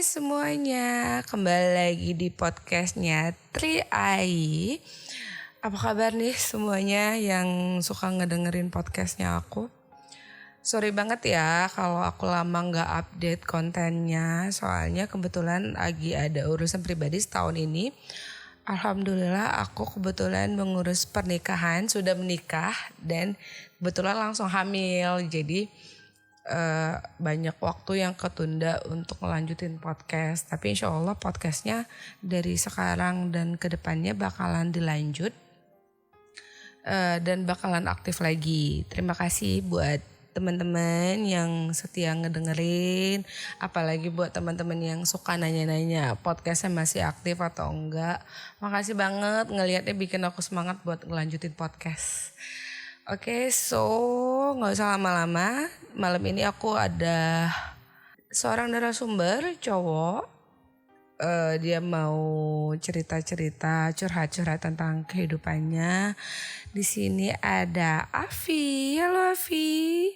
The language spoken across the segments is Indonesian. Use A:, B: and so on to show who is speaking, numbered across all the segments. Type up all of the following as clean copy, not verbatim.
A: Hai semuanya, kembali lagi di podcastnya Tri Ai. Apa kabar nih semuanya yang suka ngedengerin podcastnya aku? Sorry banget ya kalau aku lama gak update kontennya. Soalnya kebetulan lagi ada urusan pribadi setahun ini. Alhamdulillah aku kebetulan mengurus pernikahan, sudah menikah dan kebetulan langsung hamil. Jadi banyak waktu yang ketunda untuk ngelanjutin podcast. Tapi insya Allah podcastnya dari sekarang dan kedepannya bakalan dilanjut dan bakalan aktif lagi. Terima kasih buat teman-teman yang setia ngedengerin, apalagi buat teman-teman yang suka nanya-nanya podcastnya masih aktif atau enggak. Makasih banget, ngelihatnya bikin aku semangat buat ngelanjutin podcast. Oke, so gak usah lama-lama. Malam ini aku ada seorang narasumber cowok. Dia mau cerita-cerita, curhat-curhat tentang kehidupannya. Di sini ada Afi. Halo Afi.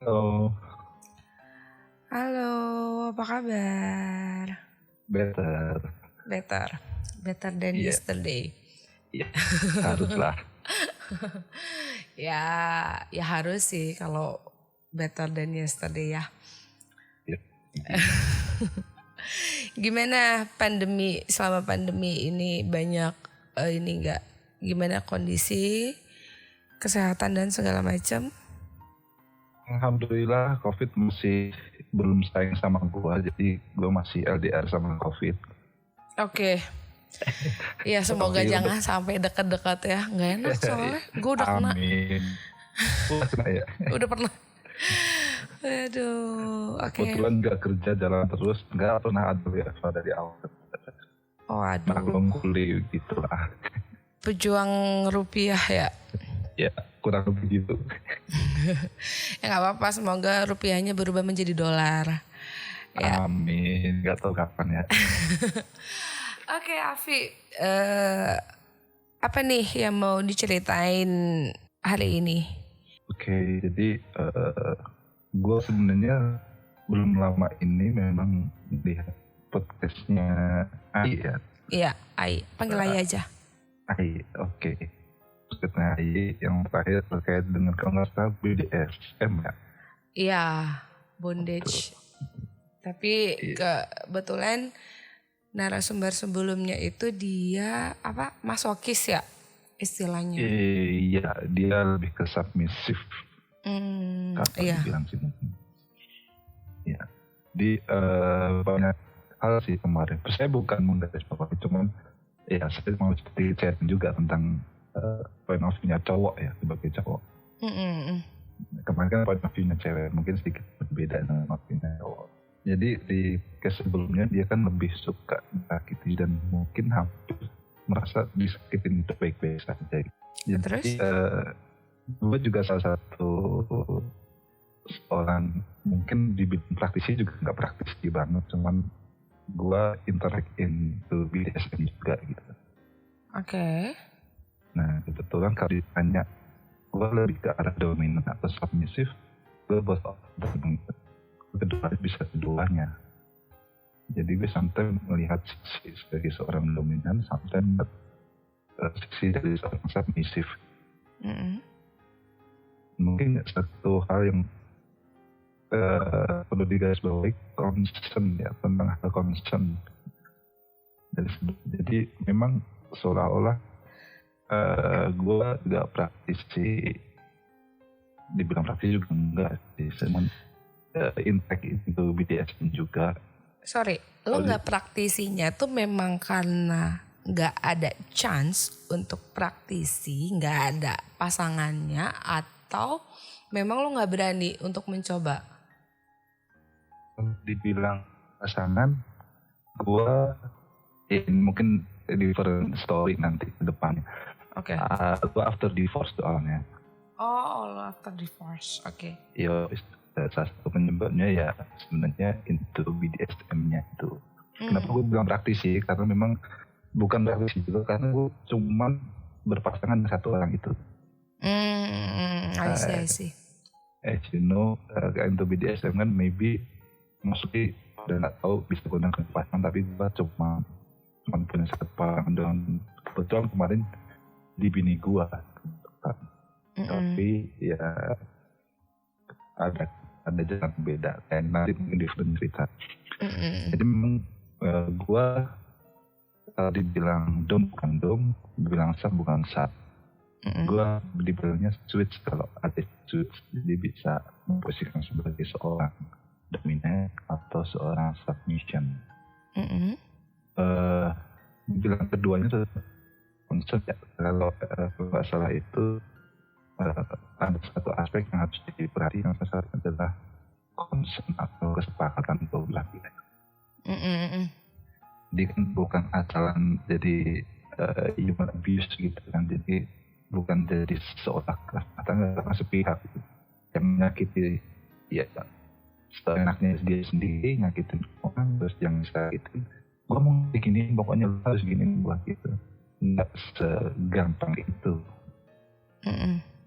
B: Halo.
A: Halo, apa kabar? Better than yesterday.
B: Iya, haruslah.
A: ya harus sih kalau better than yesterday ya.
B: Yep.
A: Gimana selama pandemi ini banyak ini enggak, gimana kondisi kesehatan dan segala macam?
B: Alhamdulillah COVID masih belum sayang sama gua, jadi gua masih LDR sama COVID.
A: Oke. Ya semoga jangan sampai dekat-dekat ya, nggak enak soalnya gue udah kena.
B: Amin. Udah kena ya?
A: Udah pernah. Aduh, oke.
B: Kebetulan gak kerja jalan terus, gak pernah ada WFH dari awal.
A: Oh aduh.
B: Maklum kuliah gitu lah.
A: Pejuang rupiah ya?
B: Ya kurang lebih gitu.
A: Ya gak apa-apa, semoga rupiahnya berubah menjadi dolar.
B: Ya. Amin, gak tahu kapan ya.
A: Oke Afi, apa nih yang mau diceritain hari ini?
B: Oke, jadi gue sebenarnya belum lama ini memang lihat podcastnya Ai ya.
A: Iya, Ai, panggil Ai aja.
B: Ai, oke. Podcastnya Ai yang terakhir terkait dengan kalau nggak salah BDSM ya.
A: Iya, bondage. Tapi kebetulan narasumber sebelumnya itu dia masokis ya istilahnya.
B: Iya, dia lebih ke submisif.
A: Iya.
B: Bilang sih mungkin. Ya, di banyak hal sih kemarin. Saya bukan menggaris bawahi, cuman ya saya mau seperti sharing juga tentang point of view-nya cowok ya sebagai cowok. Kemarin kan point of view-nya cewek mungkin sedikit berbeda dengan point of view-nya cowok. Jadi di case sebelumnya dia kan lebih suka disakiti dan mungkin hampir merasa disakitin itu baik-baik saja. Jadi gue juga salah satu orang mungkin di bidang praktisi juga nggak praktisi banget, cuman gue interact into BDSM juga gitu.
A: Oke.
B: Nah kebetulan kalau ditanya gue lebih ke arah dominan atau submissive, gue both of them. Kedua bisa keduanya. Jadi gue sometimes melihat sisi sebagai seorang dominan, sometimes sisi dari seorang submissive. Mungkin satu hal yang perlu digarisbawahi concern ya, tentang hal concern. Jadi memang seolah-olah gue gak praktisi, dibilang praktisi juga enggak sih, impact itu BDSM juga.
A: Sorry, lo gak praktisinya tuh memang karena gak ada chance untuk praktisi, gak ada pasangannya, atau memang lo gak berani untuk mencoba?
B: Dibilang pasangan, gue mungkin different story nanti ke depannya.
A: Oke.
B: Gue after divorce soalnya.
A: Oh, lo after divorce, oke.
B: Iya, salah satu penyebabnya ya sebenarnya into BDSM-nya itu. Kenapa gue bilang praktisi? Karena memang bukan praktisi juga, karena gue cuman berpasangan dengan satu orang itu.
A: I see.
B: As you know, into BDSM kan maybe mostly udah nggak tahu bisa gunakan pasang, tapi gue cuma punya satu pasangan doang. Kebetulan kemarin di bini gue kan. Tapi ya ada jalan beda, kayak nanti mungkin different cerita. Jadi memang gue kalau dibilang dom bukan dom, dibilang sub bukan sub. Gue dibilangnya switch kalau ada switch, jadi bisa memposisikan sebagai seorang dominant atau seorang submission. Bilang keduanya itu konsep ya. Kalau nggak salah itu ada satu aspek yang harus diperhatikan, salah satu adalah consent atau kesepakatan kedua belah pihak. Dia kan bukan asalan jadi human abuse gitu kan, jadi bukan jadi seolah karena sepihak gitu, yang menyakiti ya seenaknya dia sendiri, nyakitin orang, terus yang sakitin gue mau begini, pokoknya lu harus gini buat gitu. Nggak segampang itu.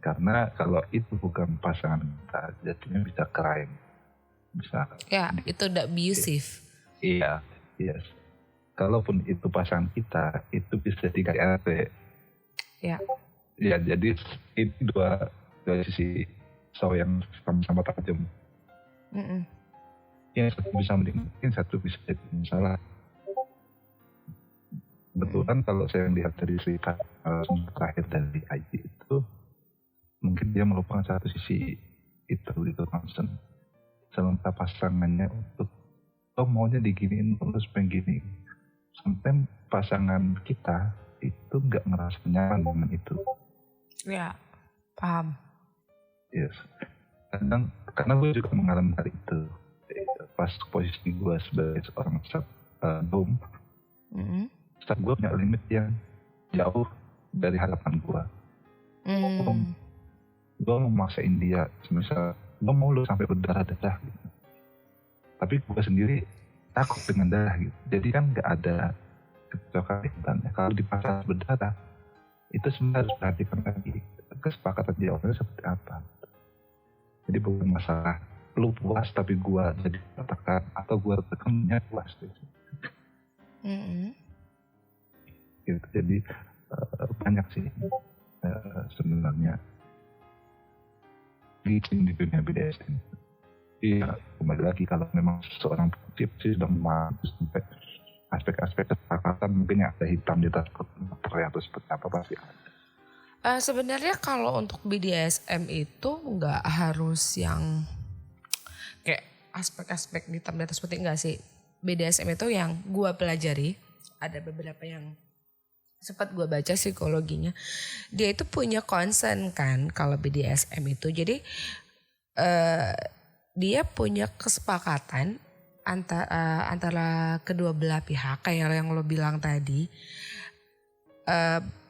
B: Karena kalau itu bukan pasangan kita, jadinya bisa crime, bisa
A: ya itu udah abusive.
B: Iya, yes. Kalaupun itu pasangan kita, itu bisa di KRT.
A: Ya.
B: Ya, jadi itu dua sisi saw yang sama-sama tajam. Yang satu bisa mungkin satu bisa jadi masalah. Betulan kalau saya lihat dari cerita terakhir dari IT itu, mungkin dia melupakan satu sisi itu concern. Sementara pasangannya untuk maunya diginiin terus pengen gini. Sampai pasangan kita itu nggak ngerasa nyaman dengan itu.
A: Ya, paham.
B: Yes. Karena gue juga mengalami hal itu. Pas posisi gue sebagai seorang dom, saat gue punya limit yang jauh dari harapan gue. Gue mau maksain dia, misal gue mau lo sampai berdarah-darah gitu. Tapi gue sendiri takut dengan darah gitu. Jadi kan gak ada kecocokan. Kalau di pasar berdarah, itu sebenarnya harus perhatikan lagi kesepakatan jawabnya seperti apa. Jadi bukan masalah lu puas tapi gue jadi tekan, atau gue tekannya puas gitu. Gitu. Jadi banyak sih sebenarnya licin di dunia BDSM. Iya, kembali lagi kalau memang seorang tip sih sudah memahami sampai aspek-aspek kesepakatan, mungkin ada hitam di atas putih atau seperti apa pasti ada.
A: Sebenarnya kalau untuk BDSM itu nggak harus yang kayak aspek-aspek hitam di atas putih, enggak sih. BDSM itu yang gue pelajari, ada beberapa yang sempat gue baca psikologinya, dia itu punya concern kan kalau BDSM itu. Jadi dia punya kesepakatan antara kedua belah pihak, kayak yang lo bilang tadi.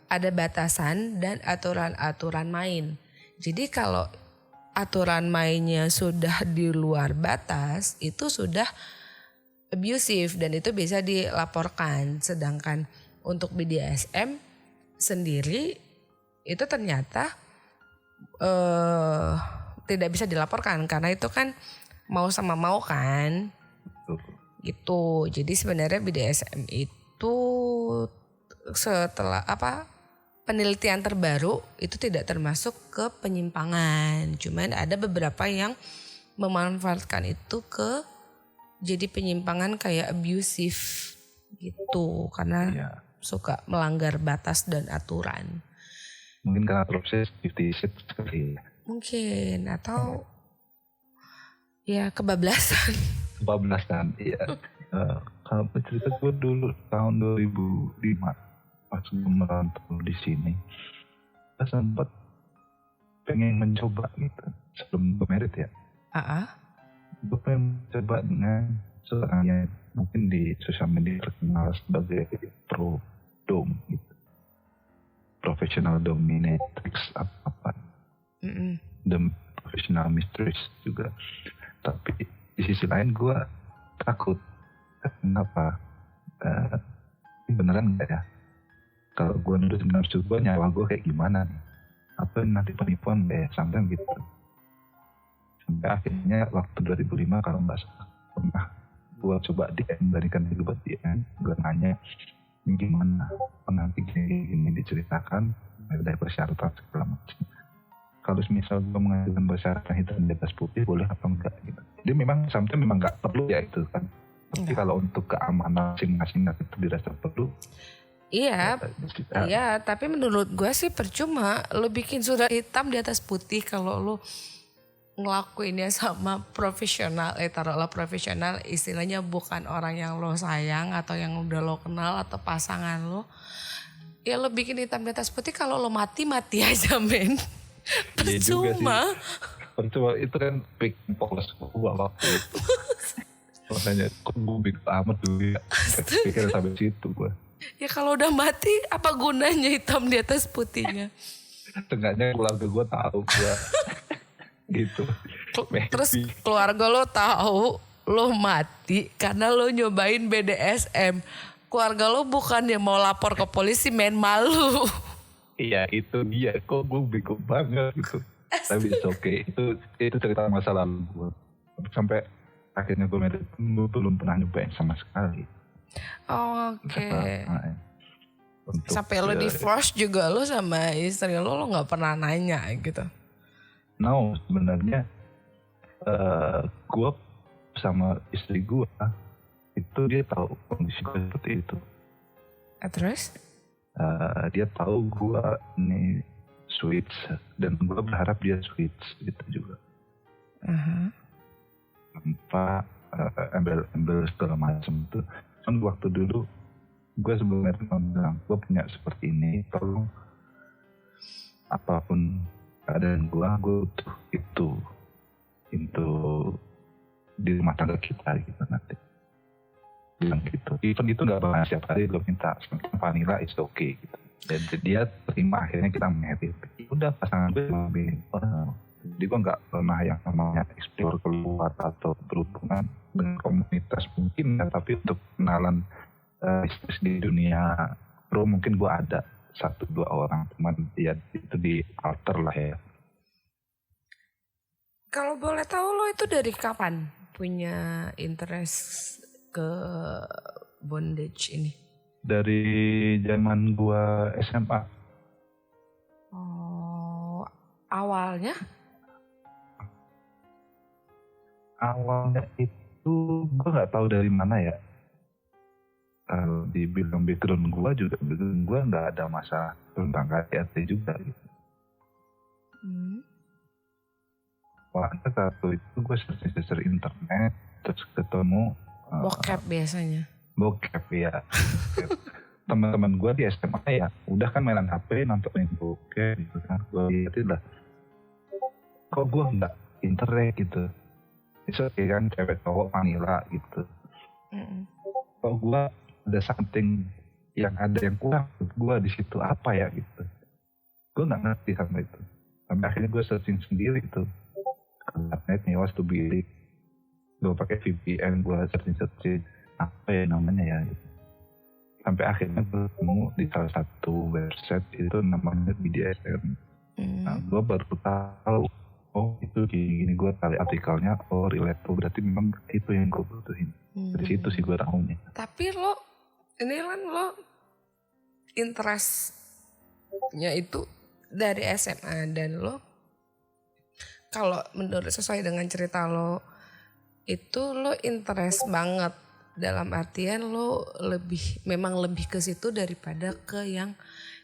A: Ada batasan dan aturan-aturan main. Jadi kalau aturan mainnya sudah di luar batas, itu sudah abusive dan itu bisa dilaporkan. Sedangkan untuk BDSM sendiri itu ternyata tidak bisa dilaporkan karena itu kan mau sama mau kan. Gitu. Jadi sebenarnya BDSM itu setelah penelitian terbaru itu tidak termasuk ke penyimpangan. Cuman ada beberapa yang memanfaatkan itu ke jadi penyimpangan kayak abusive gitu. Karena suka melanggar batas dan aturan.
B: Mungkin karena proses 50 sekali.
A: Mungkin atau ya kebablasan.
B: Kebablasan, iya. Kalau cerita gue dulu tahun 2005. Pas gue merantau di sini, saya sempat pengen mencoba gitu sebelum gue merit ya. Gue pengen mencoba dengan seorang yang mungkin di sosial media terkenal sebagai pro dom gitu, professional dominatrix apa, the professional mistress juga. Tapi di sisi lain gue takut. Kenapa? Beneran nggak ya? Kalau gue nurutin nafsu gue, nyawa gue kayak gimana nih? Apa nanti penipuan sampai gitu. Sampai akhirnya waktu 2005 kalau nggak salah pernah gue coba DM darikan itu buat DM, gue nanya gimana pengantin gini diceritakan dari persyaratan segala macam. Kalau misal gue mengajukan persyaratan hitam di atas putih boleh apa enggak gitu. Jadi memang sometimes memang nggak perlu ya itu kan. Tapi kalau untuk keamanan masing-masing itu dirasa perlu.
A: Iya, iya. Tapi menurut gue sih percuma lo bikin surat hitam di atas putih kalau lo ngelakuinnya sama profesional. Taruhlah profesional, istilahnya bukan orang yang lo sayang atau yang udah lo kenal atau pasangan lo. Ya lo bikin hitam di atas putih, kalau lo mati aja men. Percuma.
B: Percuma itu kan big polos gue waktu itu. Makanya kok gue big amat dulu ya. Pikir sampai situ gue.
A: Ya kalau udah mati apa gunanya hitam di atas putihnya?
B: Tengahnya keluarga gue tahu gue gitu.
A: Terus keluarga lo tahu lo mati karena lo nyobain BDSM. Keluarga lo bukannya mau lapor ke polisi, main malu.
B: Iya itu dia, kok gue bego banget gitu. Tapi it's okay, itu cerita masa lalu gue. Sampai akhirnya gue belum pernah nyobain sama sekali.
A: Oke. Sampai lo divorce juga lo sama istri lo nggak pernah nanya gitu?
B: No, sebenarnya gue sama istri gue itu dia tahu kondisi gue seperti itu.
A: Terus?
B: Dia tahu gue nih switch dan gue berharap dia switch gitu juga. Tanpa embel-embel segala macam itu. Kan waktu dulu gue sebelumnya bilang gue punya seperti ini, tolong apapun keadaan gue butuh itu di rumah tangga kita gitu nanti. Bilang gitu. Even itu gak bakal setiap hari gue minta vanilla is okay gitu. Dan dia terima, akhirnya kita happy. Udah pasangan gue lebih jadi gue gak pernah yang namanya explore keluar atau berhubungan dengan komunitas mungkin ya, tapi untuk kenalan bisnis di dunia pro mungkin gue ada 1-2 orang, cuman ya itu di alter lah ya.
A: Kalau boleh tahu lo itu dari kapan punya interest ke bondage ini?
B: Dari zaman gua SMA.
A: Oh, awalnya?
B: Awalnya itu gua nggak tahu dari mana ya. Kalau dibilang background gua nggak ada masalah tentang KDRT juga gitu. Waktu itu gue search internet terus ketemu
A: bokep biasanya.
B: Bokep ya. Teman-teman gue di SMA ya udah kan mainan HP nontonin bokep gitu kan. Gue liatin lah. Kok gue nggak internet gitu. Itu kan cewek cowok vanilla gitu. Kok gue ada something yang kurang gue di situ apa ya gitu. Gue nggak ngerti sama itu. Sampai akhirnya gue searching sendiri gitu. Internet nyewa satu bilik, gue pakai VPN, gue searching apa ya namanya ya gitu. Sampai akhirnya gue ketemu di salah satu website itu namanya BDSM. Nah gue baru tahu oh itu gini, gue cari artikelnya, oh relate, berarti memang itu yang gue butuhin. Dari situ sih gue tahunya.
A: Tapi lo ini kan lo interestnya itu dari SMA dan lo kalau menurut sesuai dengan cerita lo itu lo interest banget dalam artian lo memang lebih ke situ daripada ke yang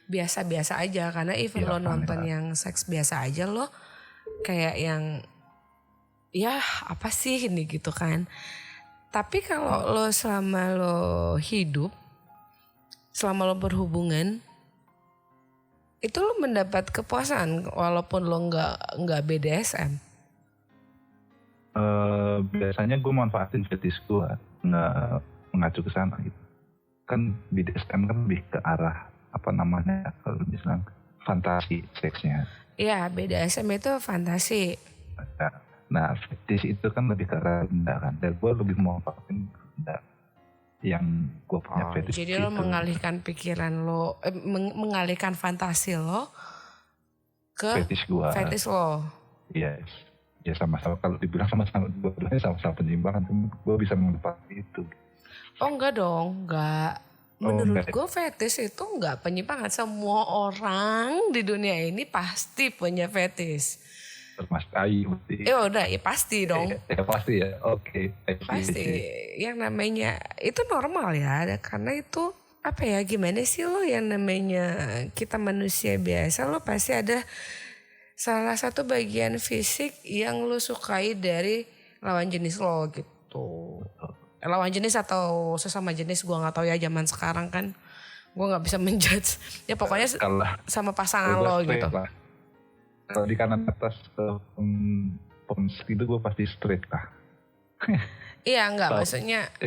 A: biasa-biasa aja, karena even lo nonton yang seks biasa aja lo kayak yang ya apa sih ini gitu kan. Tapi kalau lo selama lo hidup, selama lo berhubungan itu lo mendapat kepuasan walaupun lo nggak BDSM.
B: Biasanya gue manfaatin fetish gue, nggak mengacu ke sana gitu. Kan BDSM kan lebih ke arah apa namanya kalau misalnya fantasi seksnya.
A: Iya, BDSM itu fantasi.
B: Nah fetish itu kan lebih ke arah benda kan. Dan gue lebih manfaatin benda yang gue punya fetish.
A: Jadi gitu. Lo mengalihkan pikiran lo, mengalihkan fantasi lo ke
B: fetish gue.
A: Fetish lo.
B: Yes. Ya sama-sama, kalau dibilang sama-sama, dua-duanya sama-sama penyimpangan, gue bisa menempati itu.
A: Oh enggak dong, enggak.
B: Oh
A: Menurut
B: enggak ya?
A: gue fetish itu enggak penyimpangan. Semua orang di dunia ini pasti punya fetish.
B: Mas Tai berarti.
A: Ya udah, ya pasti dong.
B: Ya pasti ya, oke. I
A: Pasti
B: see.
A: yang namanya itu normal ya, karena itu apa ya, gimana sih lo, yang namanya kita manusia biasa, lo pasti ada salah satu bagian fisik yang lo sukai dari lawan jenis lo gitu. Lawan jenis atau sesama jenis gue nggak tahu ya, zaman sekarang kan gue nggak bisa menjudge ya, pokoknya
B: Kalau
A: sama pasangan
B: gue
A: lo
B: straight
A: gitu.
B: lah. Kalau di kanan atas pons itu gue pasti straight lah.
A: Iya enggak,
B: Tahu.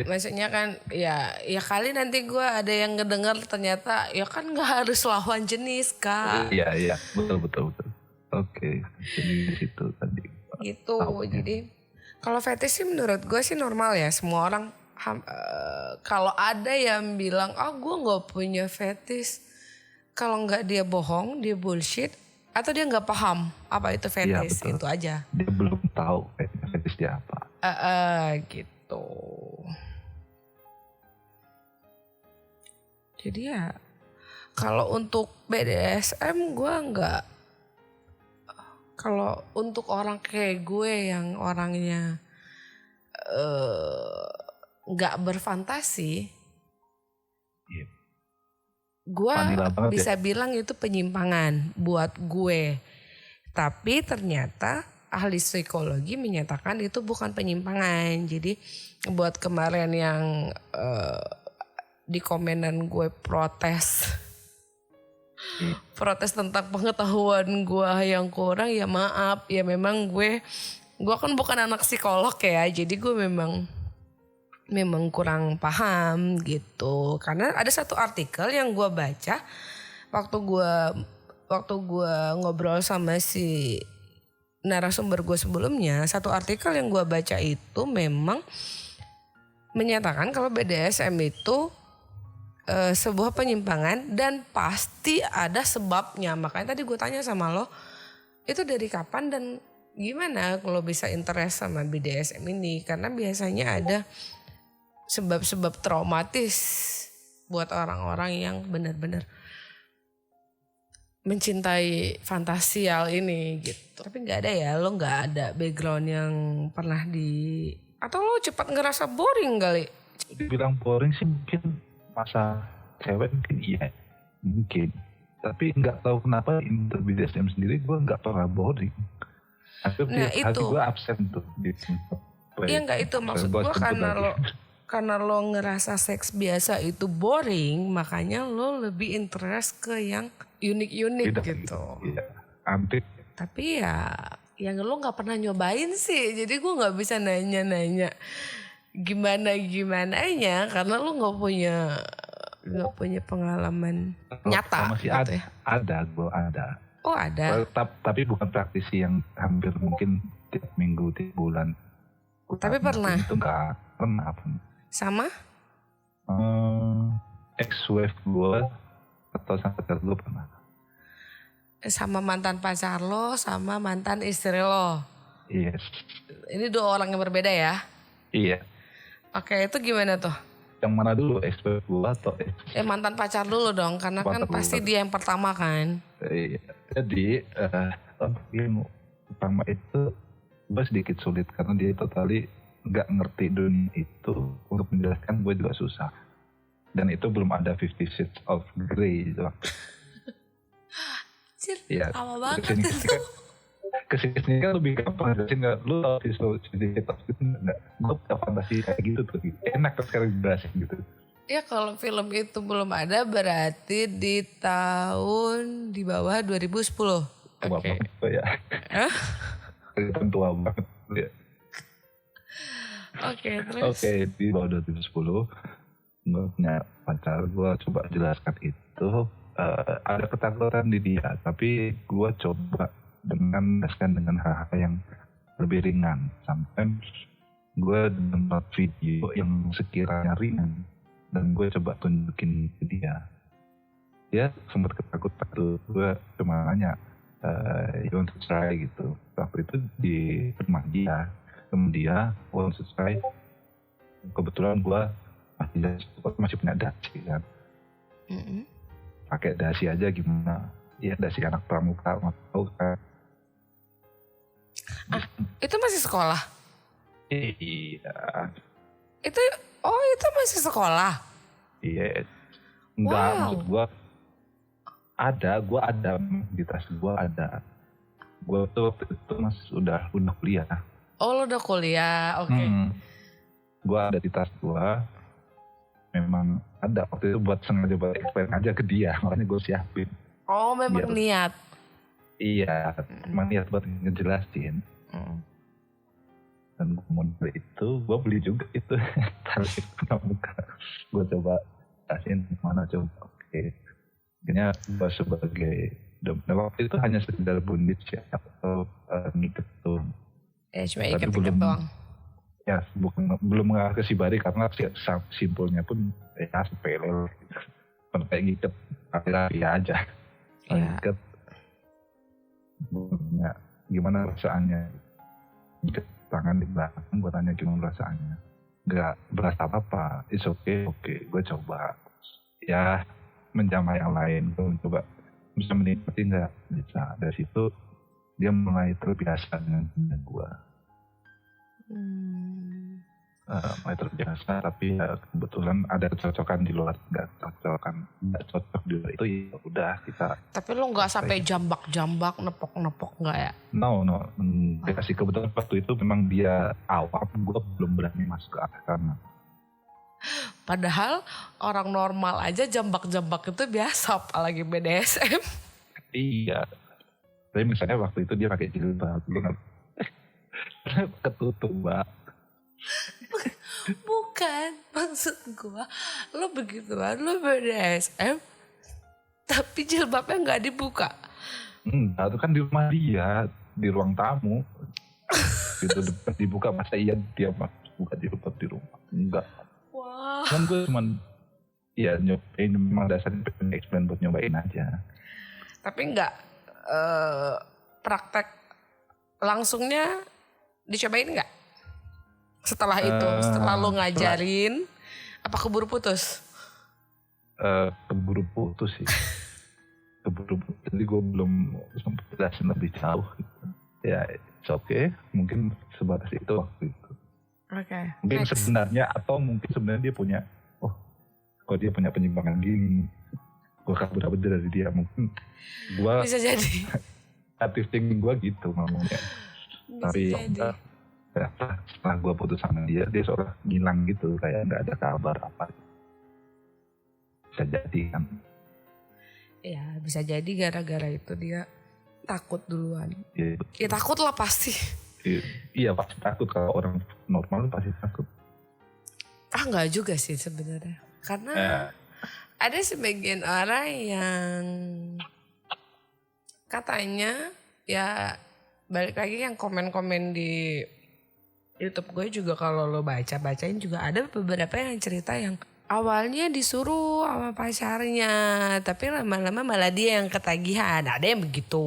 A: maksudnya kan ya kali nanti gue ada yang ngedenger ternyata ya kan nggak harus lawan jenis kak.
B: Iya, betul. Oke, jadi di situ tadi.
A: Gitu.
B: Tahunya.
A: Jadi kalau fetish sih menurut gue sih normal ya, semua orang kalau ada yang bilang gue nggak punya fetish, kalau nggak dia bohong, dia bullshit, atau dia nggak paham apa itu fetish.
B: Iya, betul.
A: Itu aja.
B: Dia belum tahu fetish dia apa.
A: Gitu. Jadi ya kalau untuk BDSM gue nggak. Kalau untuk orang kayak gue yang orangnya nggak berfantasi,
B: Iya.
A: gue
B: Vanilla banget
A: bisa bilang itu penyimpangan buat gue. Tapi ternyata ahli psikologi menyatakan itu bukan penyimpangan. Jadi buat kemarin yang di komenan gue protes tentang pengetahuan gue yang kurang, ya maaf, ya memang gue kan bukan anak psikolog ya, jadi gue memang kurang paham gitu. Karena ada satu artikel yang gue baca waktu gue ngobrol sama si narasumber gue sebelumnya, satu artikel yang gue baca itu memang menyatakan kalau BDSM itu sebuah penyimpangan dan pasti ada sebabnya. Makanya tadi gue tanya sama lo, itu dari kapan dan gimana kalau bisa interest sama BDSM ini, karena biasanya ada sebab-sebab traumatis buat orang-orang yang benar-benar mencintai fantasial ini gitu. Tapi nggak ada ya, lo nggak ada background yang pernah atau lo cepat ngerasa boring kali?
B: Dibilang boring sih mungkin masa cewek mungkin iya, mungkin. Tapi nggak tahu kenapa untuk BDSM sendiri gue nggak pernah boring.
A: Nah itu.
B: Gue absen tuh.
A: Iya nggak, itu maksud gue karena lo ngerasa seks biasa itu boring, makanya lo lebih interest ke yang unik-unik gitu.
B: Iya, antik.
A: Tapi ya yang lo nggak pernah nyobain sih, jadi gue nggak bisa nanya gimananya karena lo nggak punya pengalaman nyata
B: masih
A: gitu ya.
B: Ada.
A: Oh ada.
B: Tapi bukan praktisi yang hampir mungkin tiap minggu, tiap bulan.
A: Tapi pernah.
B: Itu enggak pernah.
A: Sama?
B: Ex-wife gue atau sama pacar gue pernah.
A: Sama mantan pacar lo, sama mantan istri lo.
B: Yes.
A: Ini dua orang yang berbeda ya?
B: Iya.
A: Oke, itu gimana tuh?
B: Yang mana dulu, ex-wife gue atau
A: mantan pacar dulu dong, karena kan pasti dia yang pertama kan?
B: Iya. Jadi yang pertama itu gue sedikit sulit karena dia totally nggak ngerti dunia itu, untuk menjelaskan gue juga susah. Dan itu belum ada 50 Shades of Grey itu waktu.
A: Iya. Lama banget itu.
B: Kesini kan lebih gampang jelasin, nggak? Lu tau sedikit gitu nggak? Gue punya fantasi kayak gitu tuh, enak tuh sekarang jelasin gitu.
A: Ya kalau film itu belum ada berarti di tahun di bawah 2010.
B: Tua banget ya. Kelihatan tua banget ya.
A: Terus.
B: Oke, di bawah 2010 gue punya pacar, gue coba jelaskan itu. Ada ketakutan di dia, tapi gue coba dengan hal-hal yang lebih ringan. Sometimes gue nonton video yang sekiranya ringan dan gue coba tunjukin ke dia. Dia sempat ketakutan tuh. Gue cuma nanya, you want to try gitu. Waktu itu di rumah dia, temen dia want to try. Kebetulan gue masih punya dasi kan. Pakai dasi aja gimana? Ya dasi anak pramuka, tahu kan?
A: Itu masih sekolah?
B: Iya.
A: Itu masih sekolah?
B: Iya. Enggak, maksud gue ada di tas gue ada. Gue tuh waktu itu udah kuliah.
A: Oh, lo udah kuliah, oke.
B: Gue ada di tas gue. Memang ada waktu itu sengaja buat explain aja ke dia, makanya gue siapin.
A: Oh, memang niat.
B: Iya, memang niat buat ngejelasin. Dan model itu gue beli juga itu tarik pramuka. Gue coba kasihin mana coba, oke. Akhirnya gue sebagai waktu itu hanya sekedar bondage ya atau ngikat tuh.
A: Cuma ikat-ikat doang.
B: Ya belum mengarah ke sibari karena simpulnya pun sepele. Kayak ngikat rapi aja. Ngikat. Gimana perasaannya? Ngikat tangan di belakang, gue tanya gimana perasaannya. Gak berasa apa-apa, it's okay, gue coba. Ya menjamah yang lain, gue mencoba bisa menikmati nggak bisa. Dari situ dia mulai terbiasa dengan gue. Mulai terbiasa, tapi kebetulan ada kecocokan di luar, nggak cocok di luar itu ya udah kita.
A: Tapi lo nggak sampai jambak-jambak, nepok-nepok nggak ya?
B: No, kasih kebetulan waktu itu memang dia awam, gue belum berani masuk ke arah sana.
A: Padahal orang normal aja jambak-jambak itu biasa, apalagi BDSM.
B: Iya. Tapi misalnya waktu itu dia pakai jilbab, ketutup Mbak.
A: Bukan, maksud gue lo begituan, lo BDSM tapi jilbabnya nggak dibuka.
B: Itu kan di rumah dia, di ruang tamu. Gitu dibuka, masa iya dia buka jilbab di rumah? Enggak.
A: Wah.
B: Kan gue cuman ya nyobain, memang dasarnya pengen explain buat nyobain aja.
A: Tapi enggak praktek langsungnya dicobain enggak? Setelah itu, setelah lo ngajarin, apa keburu putus?
B: Keburu putus sih. Jadi gue belum sempat jelasin lebih jauh gitu. Ya it's okay, mungkin sebatas itu waktu itu.
A: Oke.
B: Mungkin sebenarnya, atau mungkin sebenarnya dia punya, kok dia punya penyimpangan gini, gue kabur dari dia. Mungkin gue
A: bisa jadi
B: aktif thinking gue gitu ngomongnya. Tapi setelah gue putus sama dia seolah ngilang gitu, kayak nggak ada kabar apa. Bisa jadi kan?
A: Ya bisa jadi gara-gara itu dia takut duluan.
B: Ya
A: takut lah pasti.
B: Iya pasti takut, kalau orang normal pasti takut.
A: Enggak juga sih sebenarnya, karena ada sebagian orang yang katanya ya, balik lagi yang komen-komen di YouTube gue juga, kalau lo bacain juga ada beberapa yang cerita yang awalnya disuruh sama pacarnya, tapi lama-lama malah dia yang ketagihan. Ada yang begitu.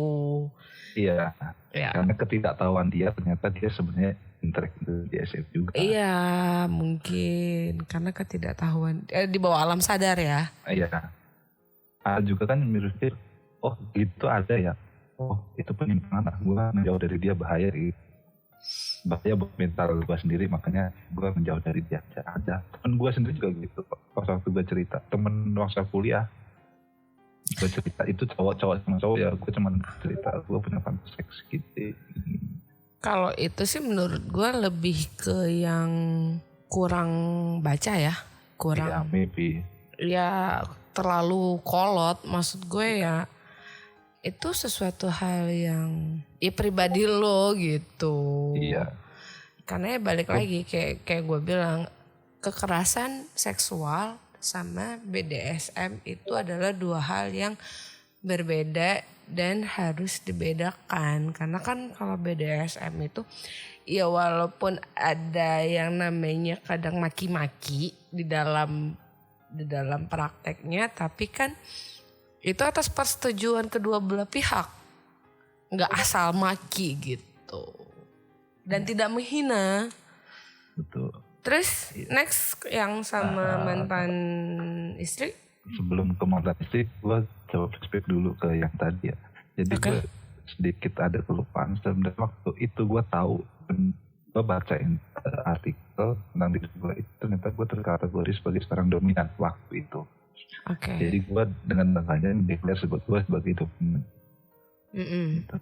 B: Iya. Karena ketidaktahuan dia, ternyata dia sebenarnya interaksi di SF juga.
A: Iya, mungkin karena ketidaktahuan di bawah alam sadar ya.
B: Iya. Ada juga kan mirip, gitu ada ya. Itu penyimpangan, gue menjauh dari dia bahaya gitu. Bahaya buat mental gue sendiri, makanya gue menjauh dari dia. Ada temen gue sendiri juga gitu. Pas waktu gue cerita, temen waktu kuliah, gue cerita itu cowok sama cowok ya, gue cuman cerita gue punya fantasi seks gitu.
A: Kalau itu sih menurut gue lebih ke yang kurang baca ya, kurang.
B: Ya maybe.
A: Ya terlalu kolot, maksud gue ya. Itu sesuatu hal yang pribadi lo gitu.
B: Iya.
A: Karena ya balik lagi kayak gue bilang, kekerasan seksual sama BDSM itu adalah dua hal yang berbeda dan harus dibedakan. Karena kan kalau BDSM itu ya walaupun ada yang namanya kadang maki-maki di dalam prakteknya, tapi kan itu atas persetujuan kedua belah pihak. nggak asal maki gitu dan tidak menghina.
B: Betul.
A: Terus next yang sama mantan istri?
B: Sebelum ke mantan istri, gue coba flashback dulu ke yang tadi ya. Jadi gue sedikit ada kelupaan. Sebenarnya waktu itu gue tahu, gue bacain artikel tentang diri gue itu, ternyata gue terkategori sebagai seorang dominan waktu itu. Jadi gue dengan bangganya mendeklar sebut gue sebagai dominan. Gitu.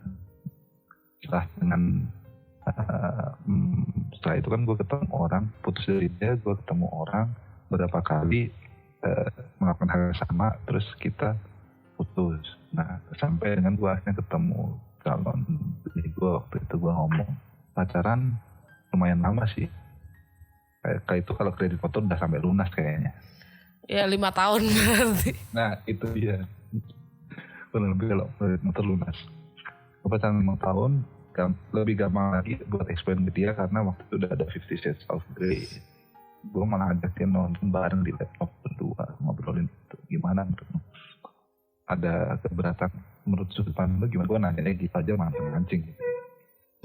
B: Setelah itu kan gue ketemu orang, putus dari dia, gue ketemu orang beberapa kali melakukan hal yang sama, terus kita putus. Nah sampai dengan gue akhirnya ketemu calon bini gue waktu itu. Gue ngomong pacaran lumayan lama sih, kayak itu kalau kredit motor udah sampai lunas kayaknya
A: ya 5 tahun berarti.
B: Nah itu dia kurang lebih kalau kredit motor lunas. Gue pacaran 5 tahun, lebih gampang lagi buat explain ke dia karena waktu itu udah ada 50 Shades of Grey. Gue malah ajak dia nonton bareng di laptop berdua, ngobrolin itu gimana menurut ada keberatan menurut sudut pandang lu gimana. Gue nanya gitu aja, mancing gitu.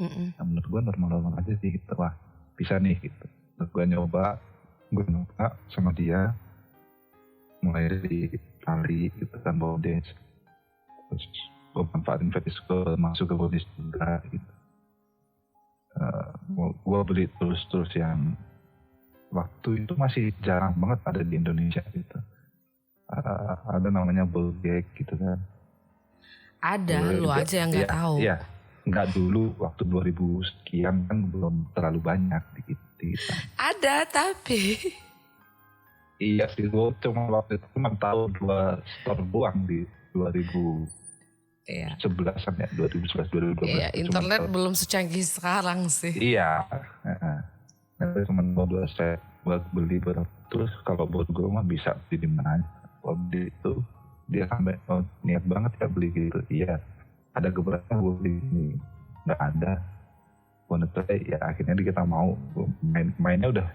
B: Nah, menurut gue normal-normal aja sih gitu. Wah bisa nih gitu. Terus gue nyoba sama dia mulai dari tali gitu kan, body dance. Terus gue manfaatin fetish gue masuk ke body juga gitu. Gue beli terus yang waktu itu masih jarang banget ada di Indonesia gitu. Ada namanya bull gag gitu kan.
A: Ada, lu aja yang nggak tahu.
B: Iya, nggak dulu waktu 2000 sekian kan belum terlalu banyak di kita.
A: Ada tapi.
B: Iya sih, gue cuma waktu itu cuma tahu 2 store doang di 2011an ya, 2011 2012.
A: Iya, internet belum secanggih sekarang sih.
B: Iya. Nanti cuma mau 2 set buat beli berapa. Terus kalau buat gue mah bisa beli di mana aja. Kalau beli itu dia sampai niat banget ya beli gitu. Iya. Ada keberatan gue beli ini. Nggak ada. Ya akhirnya kita mau mainnya udah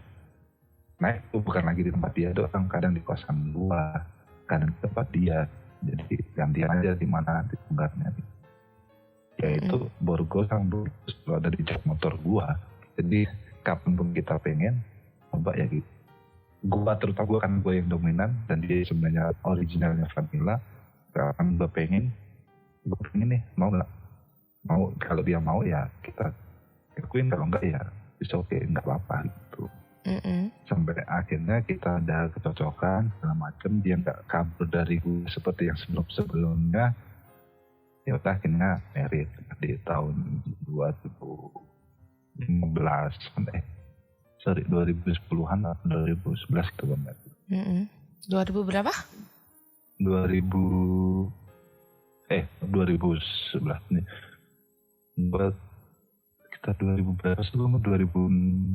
B: naik tuh, bukan lagi di tempat dia doang, kadang di kosan gua, kadang di tempat dia. Jadi gantian aja di mana nanti tunggarnya. Ya itu borgol sama borgol selalu ada di jok motor gua. Jadi kapanpun kita pengen coba ya gitu. Gua terutama gua kan gua yang dominan dan dia sebenarnya originalnya vanilla. Kapan gua pengen nih, mau nggak? Mau, kalau dia mau ya kita lakuin, kalau enggak ya bisa oke, nggak apa-apa gitu. Sampai akhirnya kita ada kecocokan segala macam, dia nggak kabur dari gue seperti yang sebelumnya. Ya udah akhirnya married di tahun 2015 2010-an atau 2011 itu gue married.
A: 2000 berapa?
B: 2011 nih. Kita 2000 berapa sebelum 2016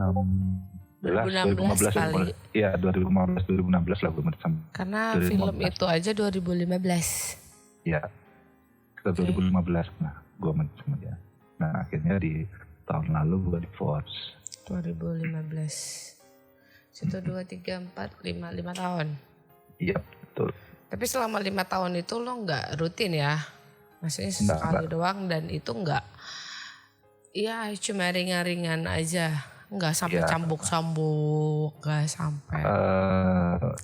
A: kali.
B: Iya 2015 lah gue bersama.
A: Karena 2015. Film itu aja 2015.
B: Iya. Kita 2015 nah gue sama dia. Nah akhirnya di tahun lalu gue divorce.
A: 2015. 1, 2, 3, 4, 5 tahun.
B: Iya betul.
A: Tapi selama 5 tahun itu lo gak rutin ya? Maksudnya sekali doang dan itu gak, ya cuma ringan-ringan aja. Gak sampai cambuk-cambuk, gak sampai.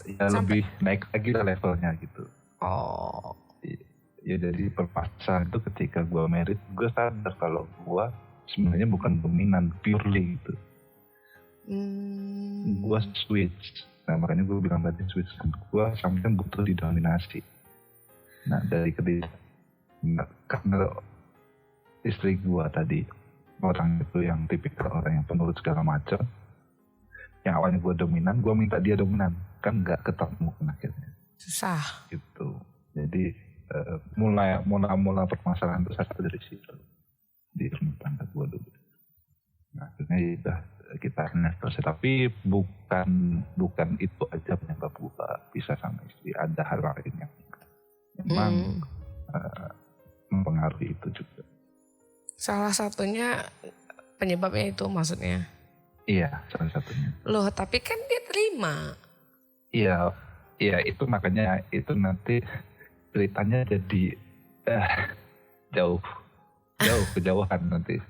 B: Ya sampai lebih naik lagi lah levelnya gitu.
A: Oh.
B: Ya jadi perpacaran itu ketika gue married, gue sadar kalau gue sebenarnya bukan dominan purely gitu. Gue switch. Nah makanya gue bilang tadi switch. Gue sampai butuh didominasi. Nah dari karena istri gue tadi orang itu yang tipikal orang yang penurut segala macam, yang awalnya gue dominan, gue minta dia dominan, kan nggak ketemu kan akhirnya.
A: Susah.
B: Gitu. Jadi mula permasalahan itu satu dari situ di rumah tangga gue dulu. Nah, akhirnya ya kita selesai, tapi bukan itu aja penyebab gue bisa sama istri. Ada hal lain yang memang mempengaruhi itu juga.
A: Salah satunya penyebabnya itu maksudnya?
B: Iya, salah satunya.
A: Loh, tapi kan dia terima.
B: Iya itu makanya itu nanti ceritanya jadi jauh kejauhan nanti.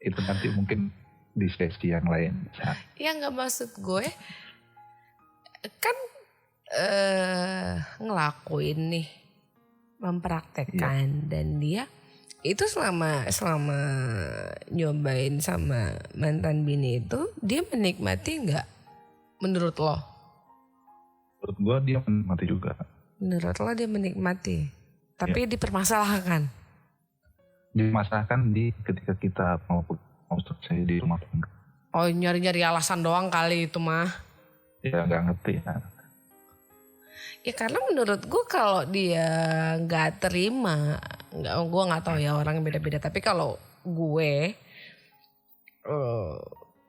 B: Itu nanti mungkin di sesi yang lain.
A: Ya nggak, maksud gue kan ngelakuin nih, mempraktekkan, dan dia itu selama nyobain sama mantan bini itu dia menikmati nggak menurut lo?
B: Menurut gue dia menikmati juga.
A: Menurut lo dia menikmati, tapi dipermasalahkan.
B: Dimasalahkan ketika kita mau selesai di rumah tangga.
A: Oh, nyari-nyari alasan doang kali itu mah.
B: Ya nggak ngerti ya.
A: Ya karena menurut gue kalau dia nggak terima, gue nggak tahu ya, orang beda-beda. Tapi kalau gue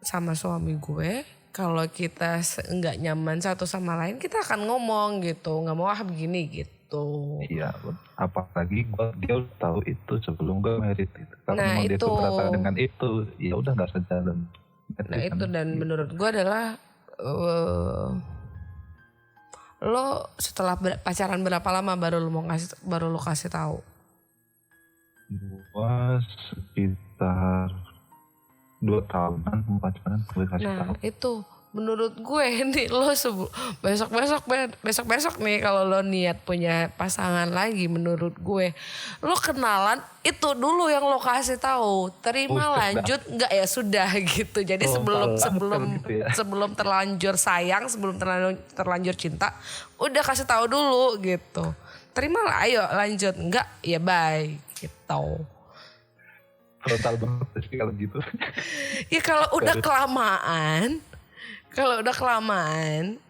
A: sama suami gue, kalau kita nggak nyaman satu sama lain, kita akan ngomong gitu, nggak mau begini gitu.
B: Iya, apalagi dia udah tahu itu sebelum gue merit gitu. Kalau
A: Nah,
B: memang dia
A: itu.
B: keberatan dengan itu, ya udah nggak sejalan.
A: Nah itu, dan menurut gue adalah lo setelah pacaran berapa lama baru lo kasih tahu?
B: Gua sekitar 2 tahunan pacaran gue kasih tahu.
A: Nah itu menurut gue nih, lo besok nih kalau lo niat punya pasangan lagi, menurut gue lo kenalan itu dulu yang lo kasih tahu. Terima lanjut nggak ya sudah gitu. Jadi sebelum terlanjur sayang, sebelum terlanjur cinta, udah kasih tahu dulu gitu. Terima lah, ayo lanjut, enggak ya bye gitu.
B: Frontal banget sih kalau gitu.
A: Ya kalau udah kelamaan,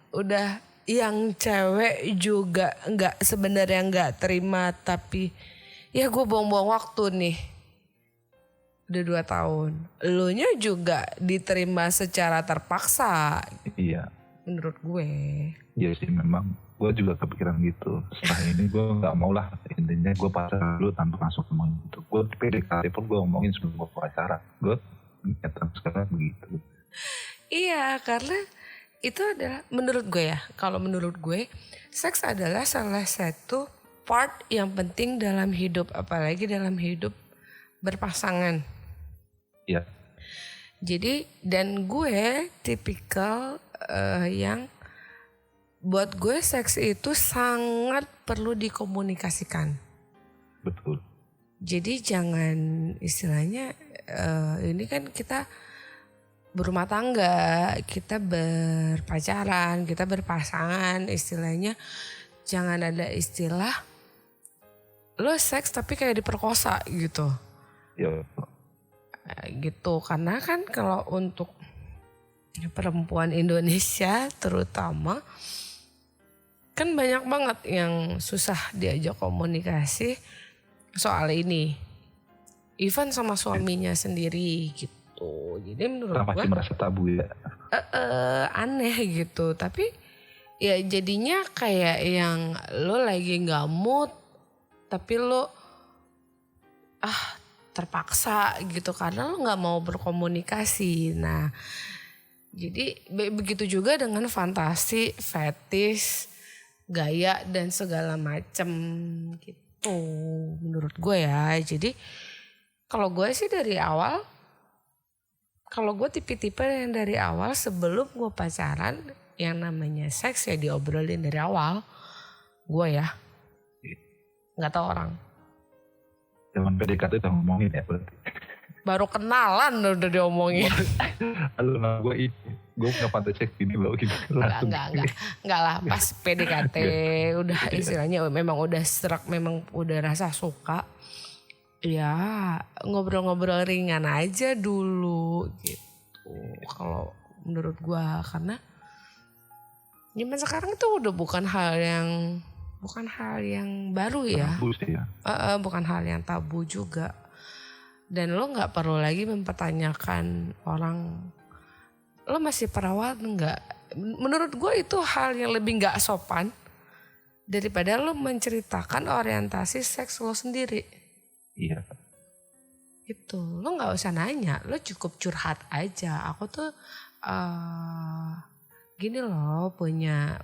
A: udah yang cewek juga sebenarnya nggak terima, tapi ya gue buang-buang waktu nih. Udah 2 tahun. Elunya juga diterima secara terpaksa.
B: Iya.
A: Menurut gue.
B: Iya sih, memang gue juga kepikiran gitu. Setelah ini gue nggak mau lah, intinya gue pacaran dulu tanpa masuk ngomong gitu. Gue PDKT pun gue ngomongin sebelum gue pacaran. Gue niatan sekarang begitu.
A: Iya, karena itu adalah menurut gue ya. Kalau menurut gue, seks adalah salah satu part yang penting dalam hidup, apalagi dalam hidup berpasangan.
B: Iya.
A: Jadi dan gue tipikal yang buat gue seks itu sangat perlu dikomunikasikan.
B: Betul.
A: Jadi jangan istilahnya ini kan kita berumah tangga, kita berpacaran, kita berpasangan, istilahnya jangan ada istilah lo seks tapi kayak diperkosa gitu.
B: Ya.
A: Gitu, karena kan kalau untuk perempuan Indonesia terutama kan banyak banget yang susah diajak komunikasi soal ini. Even sama suaminya sendiri gitu. Jadi menurut gue
B: masih merasa tabu ya.
A: Aneh gitu. Tapi ya jadinya kayak yang lo lagi gak mood, tapi lo terpaksa gitu karena lo gak mau berkomunikasi. Nah jadi begitu juga dengan fantasi, fetish, gaya dan segala macam gitu menurut gue ya. Jadi kalau gue sih dari awal, kalau gue tipe-tipe yang dari awal sebelum gue pacaran, yang namanya seks ya diobrolin dari awal. Gue ya, nggak tahu orang.
B: Zaman PDKT udah ngomongin ya berarti.
A: Baru kenalan udah diomongin.
B: Halo, nah gue punya fantasi gini loh gitu.
A: Enggak lah, pas PDKT udah istilahnya memang udah serak, memang udah rasa suka. Ya ngobrol-ngobrol ringan aja dulu gitu. Kalau menurut gue, karena zaman sekarang itu udah bukan hal yang baru ya.
B: Tabu sih ya.
A: Bukan hal yang tabu juga. Dan lo nggak perlu lagi mempertanyakan orang lo masih perawan nggak. Menurut gue itu hal yang lebih nggak sopan daripada lo menceritakan orientasi seks lo sendiri.
B: Iya.
A: Itu lo nggak usah nanya, lo cukup curhat aja. Aku tuh gini loh punya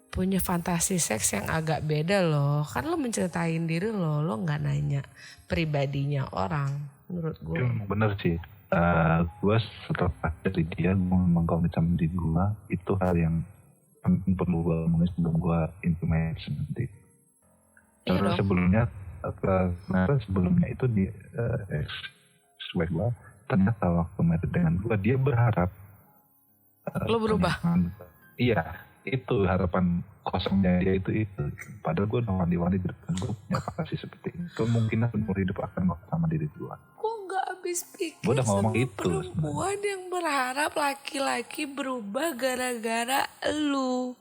A: punya fantasi seks yang agak beda loh. Kan lo menceritain diri lo nggak nanya pribadinya orang. Menurut gue.
B: Itu memang bener sih. Gue setelah dari dia, gue memang komit sama diri gue. Itu hal yang penting perlu gue omongin sebelum gue intimate nanti.
A: Iya
B: Terus
A: dong.
B: sebelumnya itu di ex-wife gue, ternyata waktu married dengan gue, dia berharap
A: Lo berubah.
B: Iya, itu harapan kosongnya dia itu. Padahal gue udah wanti-wanti di depan gue punya fantasi seperti ini. Kemungkinan umur hidup akan sama diri gue.
A: Gue gak habis pikir
B: Gue udah
A: sama
B: ngomong itu
A: perempuan yang berharap laki-laki berubah gara-gara lu.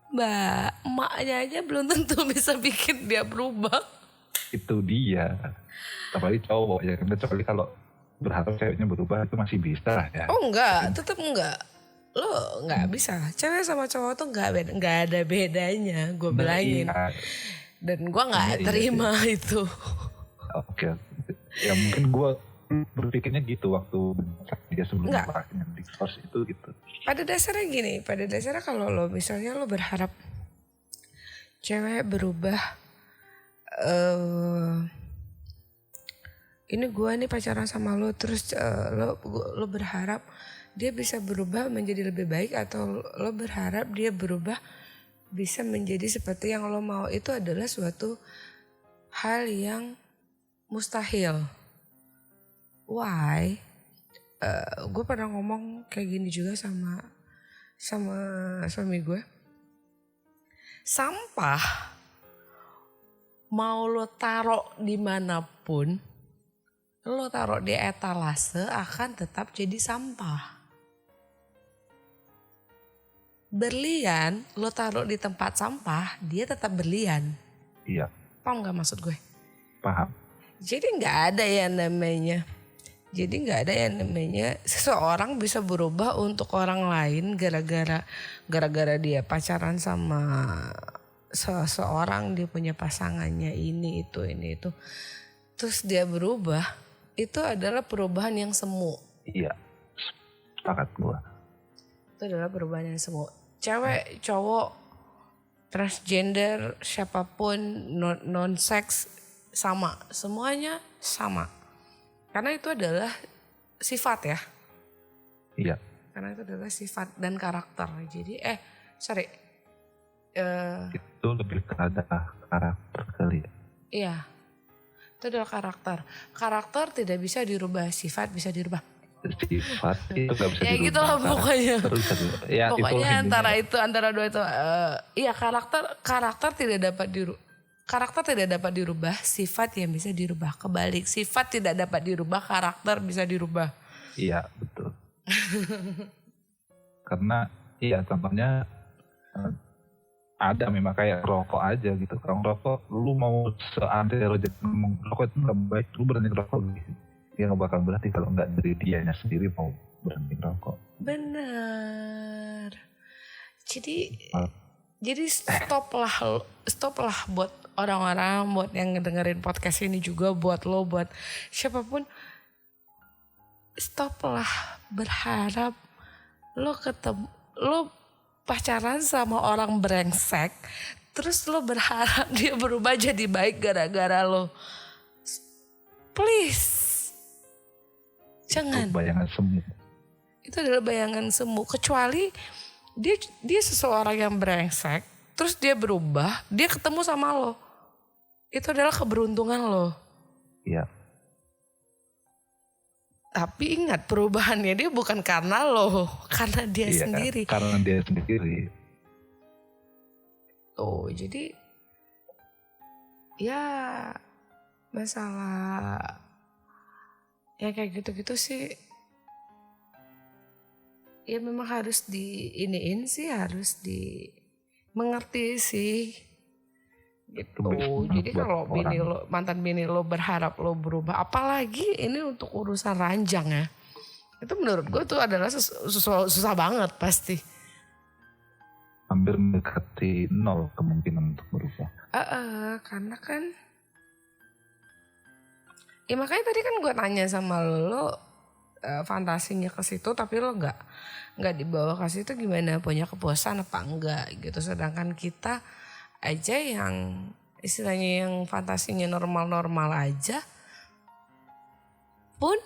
A: Mbak, emaknya aja belum tentu bisa bikin dia berubah.
B: Itu dia. Apalagi cowok ya, kecuali kalau berharap ceweknya berubah itu masih bisa lah ya.
A: Oh enggak, tetap enggak. Lo nggak bisa. Cewek sama cowok tuh nggak ada bedanya. Gue bilangin.
B: Iya.
A: Dan gue nggak terima itu.
B: Oke. Ya mungkin gue berpikirnya gitu waktu dia sebelum yang di course itu gitu.
A: Pada dasarnya gini, pada dasarnya kalau lo misalnya lo berharap cewek berubah, ini gue nih pacaran sama lo, terus lo berharap dia bisa berubah menjadi lebih baik, atau lo berharap dia berubah bisa menjadi seperti yang lo mau, itu adalah suatu hal yang mustahil. Why? Gue pernah ngomong kayak gini juga sama suami gue. Sampah mau lo taruh dimanapun, lo taruh di etalase akan tetap jadi sampah. Berlian lo taruh di tempat sampah, dia tetap berlian.
B: Iya.
A: Paham gak maksud gue?
B: Paham.
A: Jadi gak ada yang namanya seseorang bisa berubah untuk orang lain gara-gara dia pacaran sama seseorang, dia punya pasangannya ini itu. Terus dia berubah, itu adalah perubahan yang semu.
B: Iya. Sepakat gua.
A: Itu adalah perubahan yang semu. Cewek, cowok, transgender, siapapun, non-seks sama, semuanya sama. Karena itu adalah sifat ya.
B: Iya.
A: Karena itu adalah sifat dan karakter. Jadi
B: itu lebih ke ada karakter kali ya.
A: Iya. Itu adalah karakter. Karakter tidak bisa dirubah, sifat bisa dirubah.
B: Sifat itu gak bisa
A: ya
B: dirubah.
A: Gitulah pokoknya.
B: Ya,
A: pokoknya antara dua itu. Iya, karakter tidak dapat dirubah. Karakter tidak dapat dirubah, sifat yang bisa dirubah. Kebalik, sifat tidak dapat dirubah, karakter bisa dirubah.
B: Iya, betul. Karena iya contohnya ada memang kayak rokok aja gitu. Kalau rokok lu mau seanti lo ngomong rokok itu gak baik, lu berhenti rokok gitu. Dia gak bakal berhenti kalau gak dari dianya sendiri mau berhenti rokok.
A: Benar. Jadi stoplah buat orang-orang, buat yang ngedengerin podcast ini juga, buat lo, buat siapapun. Stoplah berharap lo pacaran sama orang brengsek, terus lo berharap dia berubah jadi baik gara-gara lo. Please. Jangan.
B: Itu bayangan semu.
A: Itu adalah bayangan semu, kecuali dia seseorang yang brengsek, terus dia berubah, dia ketemu sama lo. Itu adalah keberuntungan lo.
B: Iya.
A: Tapi ingat, perubahannya dia bukan karena lo, karena dia sendiri.
B: Karena dia sendiri.
A: Oh, jadi ya masalah ya kayak gitu-gitu sih. Ya memang harus harus dimengerti sih. Gitu. Jadi kalau mantan bini lo berharap lo berubah, apalagi ini untuk urusan ranjang ya. Itu menurut gue tuh adalah susah banget pasti.
B: Hampir mendekati 0 kemungkinan untuk berubah.
A: Karena kan ya makanya tadi kan gue tanya sama lo fantasinya ke situ tapi lo nggak dibawa ke situ, gimana, punya kepuasan apa enggak gitu. Sedangkan kita aja yang istilahnya yang fantasinya normal-normal aja pun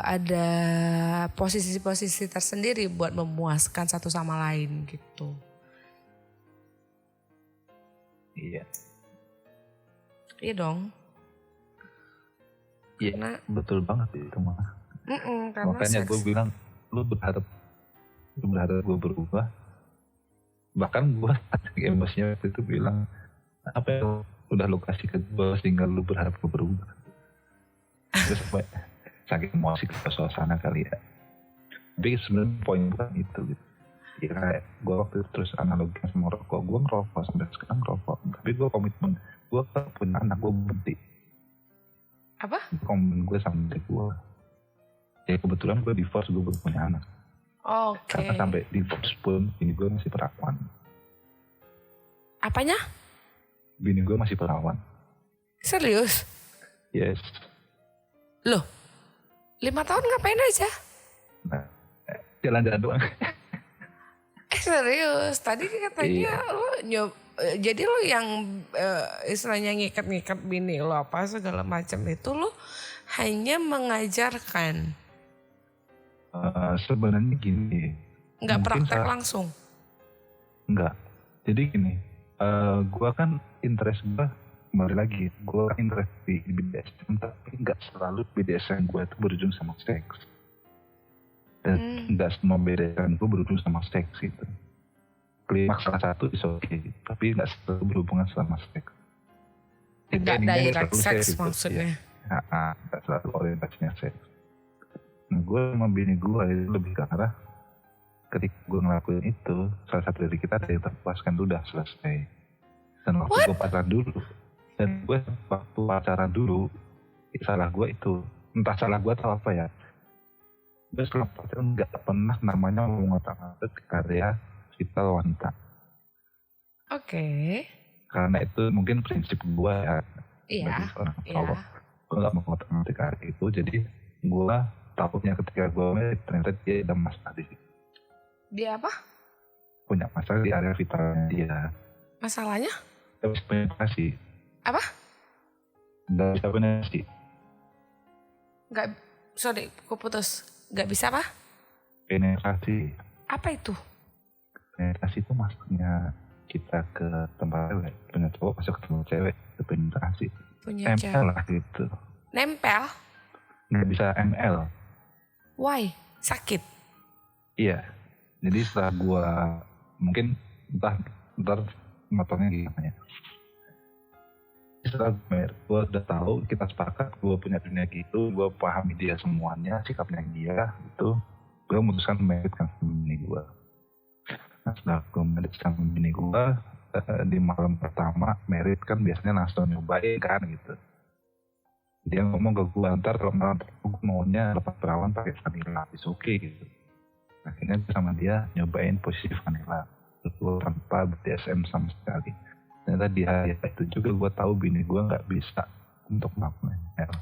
A: ada posisi-posisi tersendiri buat memuaskan satu sama lain gitu.
B: Iya.
A: Iya dong.
B: Iya,
A: Karena
B: betul banget itu mah.
A: karena
B: Makanya
A: seks.
B: gue bilang lu berharap gue berubah. Bahkan gue emosinya waktu itu bilang, apa yang udah lu kasih ke gue sehingga lu berharap gue berubah. Terus apa, saking emosi ke suasana kali ya. Tapi sebenarnya poin bukan itu gitu. Ya kayak gue waktu itu terus analoginya sama rokok. Gue ngerokok sampai sekarang ngerokok. Tapi gue komitmen, gue punya anak, gue berhenti.
A: Apa?
B: Komitmen gue sama diri gue. Ya kebetulan gue divorce, gue belum punya anak.
A: Oke.
B: Karena sampai divorce pun bini gue masih perawan.
A: Apanya?
B: Bini gue masih perawan.
A: Serius?
B: Yes.
A: Loh, 5 tahun ngapain aja?
B: Nah, jalan-jalan doang.
A: Serius? Tadi katanya
B: Iya.
A: lo jadi lo yang istilahnya ngikat-ngikat bini lo apa segala macam itu lo hanya mengajarkan,
B: Sebenarnya gini.
A: nggak
B: mungkin
A: praktek langsung.
B: Enggak. Jadi gini, gue kan interest gue, kembali lagi, gue interest di BDSM, tapi nggak selalu BDSM gue itu berujung sama seks. Dan nggak semua BDSM gue berujung sama seks gitu. Klimaks salah satu is oke, tapi nggak selalu berhubungan sama seks.
A: Nggak
B: Endingnya
A: direct
B: selalu
A: sex
B: gitu,
A: maksudnya.
B: ya. Nggak selalu orientasinya seks. Nah, gue sama bini gue itu lebih ke arah, ketika gue ngelakuin itu, salah satu dari kita ada yang terpuaskan, udah selesai. Dan waktu gue pacaran dulu, salah gue itu, entah salah gue atau apa ya, gue selama pacaran nggak pernah namanya mengotak-atik karya vital wanita.
A: Oke.
B: Karena itu mungkin prinsip gue ya,
A: Iya.
B: bagi seorang
A: Iya.
B: cowok. Gue gak mengotak-atik karya itu, jadi gue takutnya ketika gue married, ternyata dia ada masalah di situ.
A: Dia apa?
B: Punya masalah di area vitalnya dia.
A: Masalahnya?
B: Gak bisa penetrasi.
A: Apa?
B: Gak bisa penetrasi.
A: Nggak, sorry, aku putus. Nggak bisa apa?
B: Penetrasi.
A: Apa itu?
B: Penetrasi itu maksudnya kita ke tempat cewek, punya cowok masuk ke tempat cewek, itu penetrasi.
A: Punya
B: ML
A: cewek.
B: lah gitu.
A: Nempel?
B: Nggak bisa ML.
A: Why? Sakit?
B: Iya. Jadi setelah gue, mungkin ntar motornya gimana ya. Setelah gue udah tahu, kita sepakat, gue punya dunia gitu, gue pahami dia semuanya, sikapnya dia gitu. Gue memutuskan meritkan sama bini gue. Nah setelah gue merit sama bini gue, di malam pertama merit kan biasanya langsung nyobain kan gitu. Dia ngomong ke gue, ntar kalau malam gue maunya lepas perawan pakai vanilla, is oke gitu. Akhirnya sama dia nyobain posisi vanilla, itu tanpa BDSM sama sekali. Ternyata di hari itu juga gue tahu bini gue nggak bisa untuk melakukan ML.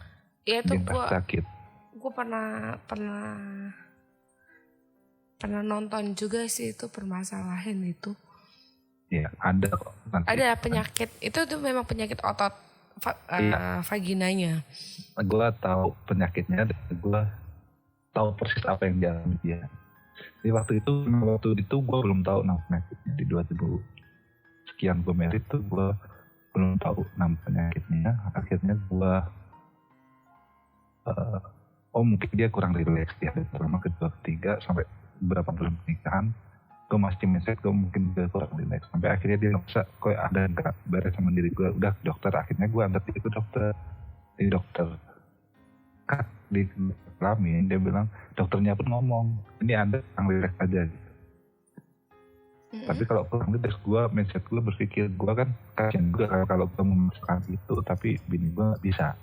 A: Iya tuh
B: Dia pasti sakit.
A: gue pernah nonton juga sih itu permasalahan itu.
B: Ya ada kok. Nanti.
A: Ada penyakit itu tuh memang penyakit otot vaginanya.
B: Gue tahu penyakitnya dan gue tahu persis apa yang dialami dia. Di waktu itu gue belum tahu nama penyakitnya. Di 2000 sekian gue married tuh gue belum tahu nama penyakitnya. Akhirnya gue mungkin dia kurang rileks ya. Pertama, kedua, ketiga sampai beberapa bulan pernikahan gue masih mindset gue mungkin dia kurang rileks. Sampai akhirnya dia ngerasa kok ada nggak beres sama diri gue. Udah ke dokter, akhirnya gue antar dia ke dokter. Di dokter di kelamin, dia bilang, dokternya pun ngomong ini Anda kurang rileks aja gitu. Tapi kalau kurang rileks, gue mindset gue berpikir gue kan kasian juga kalau gue memaksakan itu, tapi bini gue gak bisa.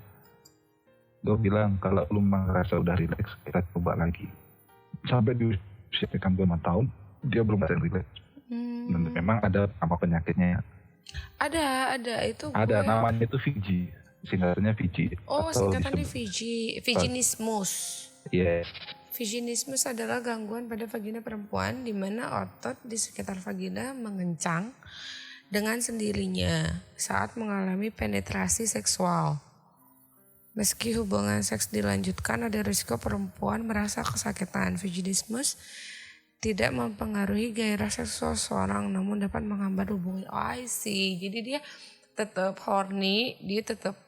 B: Gue bilang kalau lu merasa udah rileks, kita coba lagi. Sampai di usia kan 5 tahun dia belum bisa rileks. Dan memang ada apa penyakitnya ya?
A: Ada itu
B: Ada namanya itu VG. singkatannya VG.
A: Oh,
B: Atau
A: singkatannya
B: disebut,
A: vaginismus.
B: yes,
A: Vaginismus adalah gangguan pada vagina perempuan di mana otot di sekitar vagina mengencang dengan sendirinya saat mengalami penetrasi seksual. Meski hubungan seks dilanjutkan, ada risiko perempuan merasa kesakitan. Vaginismus tidak mempengaruhi gairah seksual seorang, namun dapat menghambat hubungan. Oh, I see. Jadi dia tetap horny, dia tetap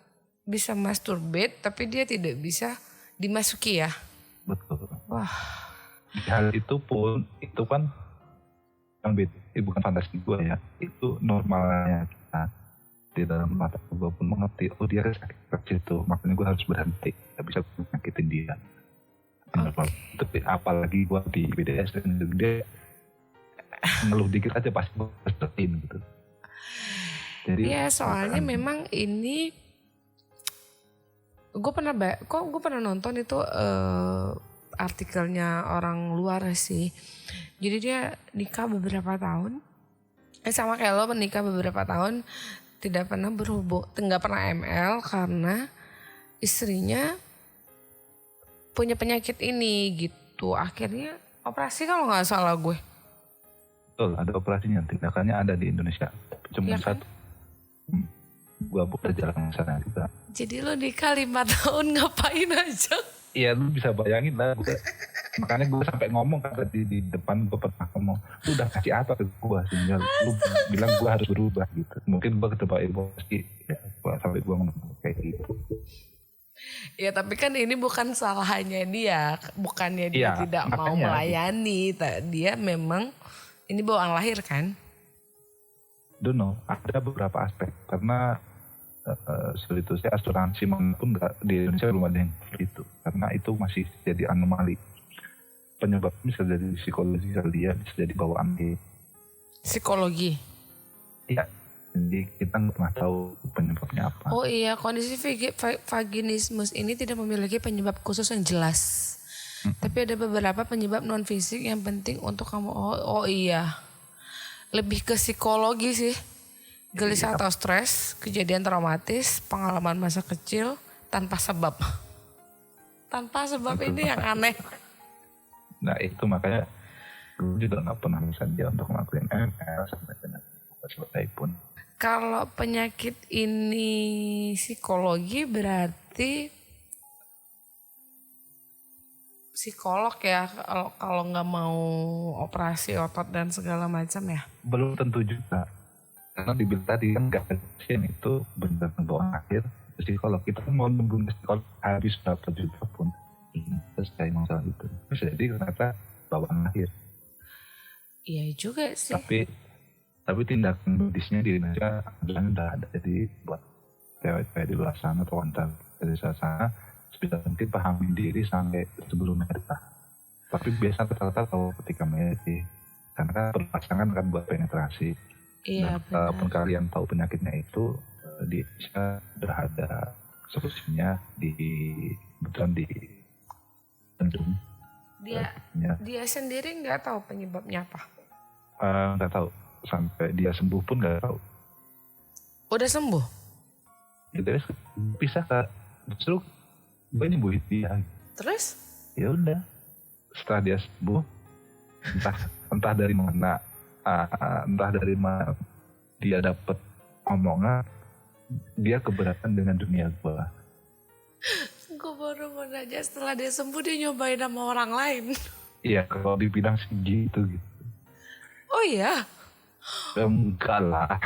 A: bisa masturbate, tapi dia tidak bisa dimasuki ya.
B: betul.
A: Wah,
B: Di hal itu pun, itu kan yang bukan fantasi gue ya, itu normalnya kita di dalam mata gue pun mengerti, oh dia sakit ke situ, makanya gue harus berhenti, gak bisa nyakitin dia. Tapi apalagi gue di BDS dan dia ngeluh dikit aja pasti gue berhenti gitu. Jadi
A: ya soalnya memang ini gue pernah nonton itu artikelnya orang luar sih. Jadi dia nikah beberapa tahun, sama kayak lo menikah beberapa tahun tidak pernah nggak pernah ML karena istrinya punya penyakit ini gitu. Akhirnya operasi kalau nggak salah gue.
B: betul, ada operasinya, tindakannya ada di Indonesia, cuma
A: Ya kan?
B: satu. Gue buka jalan sana juga.
A: Jadi lo nikah 5 tahun ngapain aja?
B: Iya, lu bisa bayangin lah. Makanya gue sampai ngomong kan tadi di depan, gue pernah ngomong, lu udah kasih apa ke gue sehingga lu bilang gue harus berubah gitu. Mungkin gue ketebak emosi ya, sampai gue ngomong kayak gitu.
A: Ya tapi kan ini bukan salahnya dia, bukannya dia
B: Iya,
A: tidak mau
B: makanya.
A: melayani, dia memang ini bawaan lahir kan?
B: Don't know, ada beberapa aspek karena itu saya asuransi manapun di Indonesia belum ada yang seperti itu, karena itu masih jadi anomali. Penyebabnya bisa jadi psikologi, dia bisa jadi bawaan di
A: Psikologi.
B: iya. Jadi kita nggak pernah tahu penyebabnya apa.
A: Oh iya, kondisi vaginismus ini tidak memiliki penyebab khusus yang jelas. Tapi ada beberapa penyebab non fisik yang penting untuk kamu. Oh iya, lebih ke psikologi sih. Gelisah atau stres, kejadian traumatis, pengalaman masa kecil tanpa sebab. Tanpa sebab ini yang aneh.
B: Nah itu makanya gue juga nggak pernah bisa dia untuk ngelakuin ML sampai dengan selesai pun.
A: Kalau penyakit ini psikologi berarti psikolog ya kalau nggak mau operasi otot dan segala macam ya.
B: Belum tentu juga. Karena dibilang tadi kan gak ada pasien itu benar bawaan akhir psikolog. Kita mau nunggu psikolog habis berapa juta pun selesai masalah itu. Bisa jadi ternyata bawaan akhir.
A: Iya juga sih.
B: Tapi tindakan medisnya di Indonesia udah ada. Jadi buat cewek-cewek di luar sana atau wanita dari sana sebisa mungkin pahamin diri sampai sebelum menikah. Tapi biasa rata-rata tahu ketika menikah. Karena kan berpasangan kan buat penetrasi.
A: Iya,
B: dan kalaupun kalian tahu penyakitnya itu, di Indonesia udah ada solusinya di Bandung.
A: Dia sendiri nggak tahu penyebabnya apa.
B: Nggak tahu, sampai dia sembuh pun nggak tahu.
A: Udah sembuh?
B: Jadi pisah kak, justru gue nyembuhin dia.
A: Terus?
B: Ya udah, setelah dia sembuh, entah dari mana dia dapat omongan, dia keberatan dengan dunia gue.
A: Gue baru mau nanya, setelah dia sembuh dia nyobain sama orang lain.
B: Iya, kalau dibilang sih gitu.
A: Oh iya?
B: Enggak lah.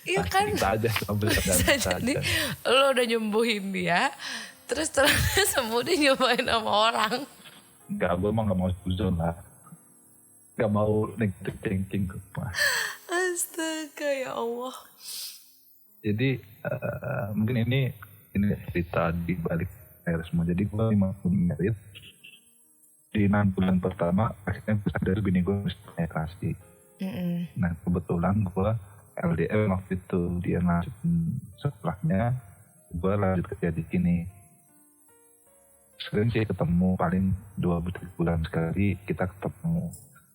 A: Iya kan?
B: Kita aja
A: Bisa jadi lo udah nyembuhin dia, terus setelah dia sembuh dia nyobain sama orang.
B: Enggak, gue emang gak mau suzon lah. Gak mau negative thinking.
A: Astaga, ya Allah.
B: Jadi mungkin ini cerita di balik air semua. Jadi gue 5 tahun merit. Di 6 bulan pertama akhirnya gue sadar bini gue mesti penetrasi. Nah kebetulan gue LDM waktu itu, dia lanjutin setelahnya, gue lanjut kerja di sini. Sering sih ketemu, paling 2 bulan sekali kita ketemu.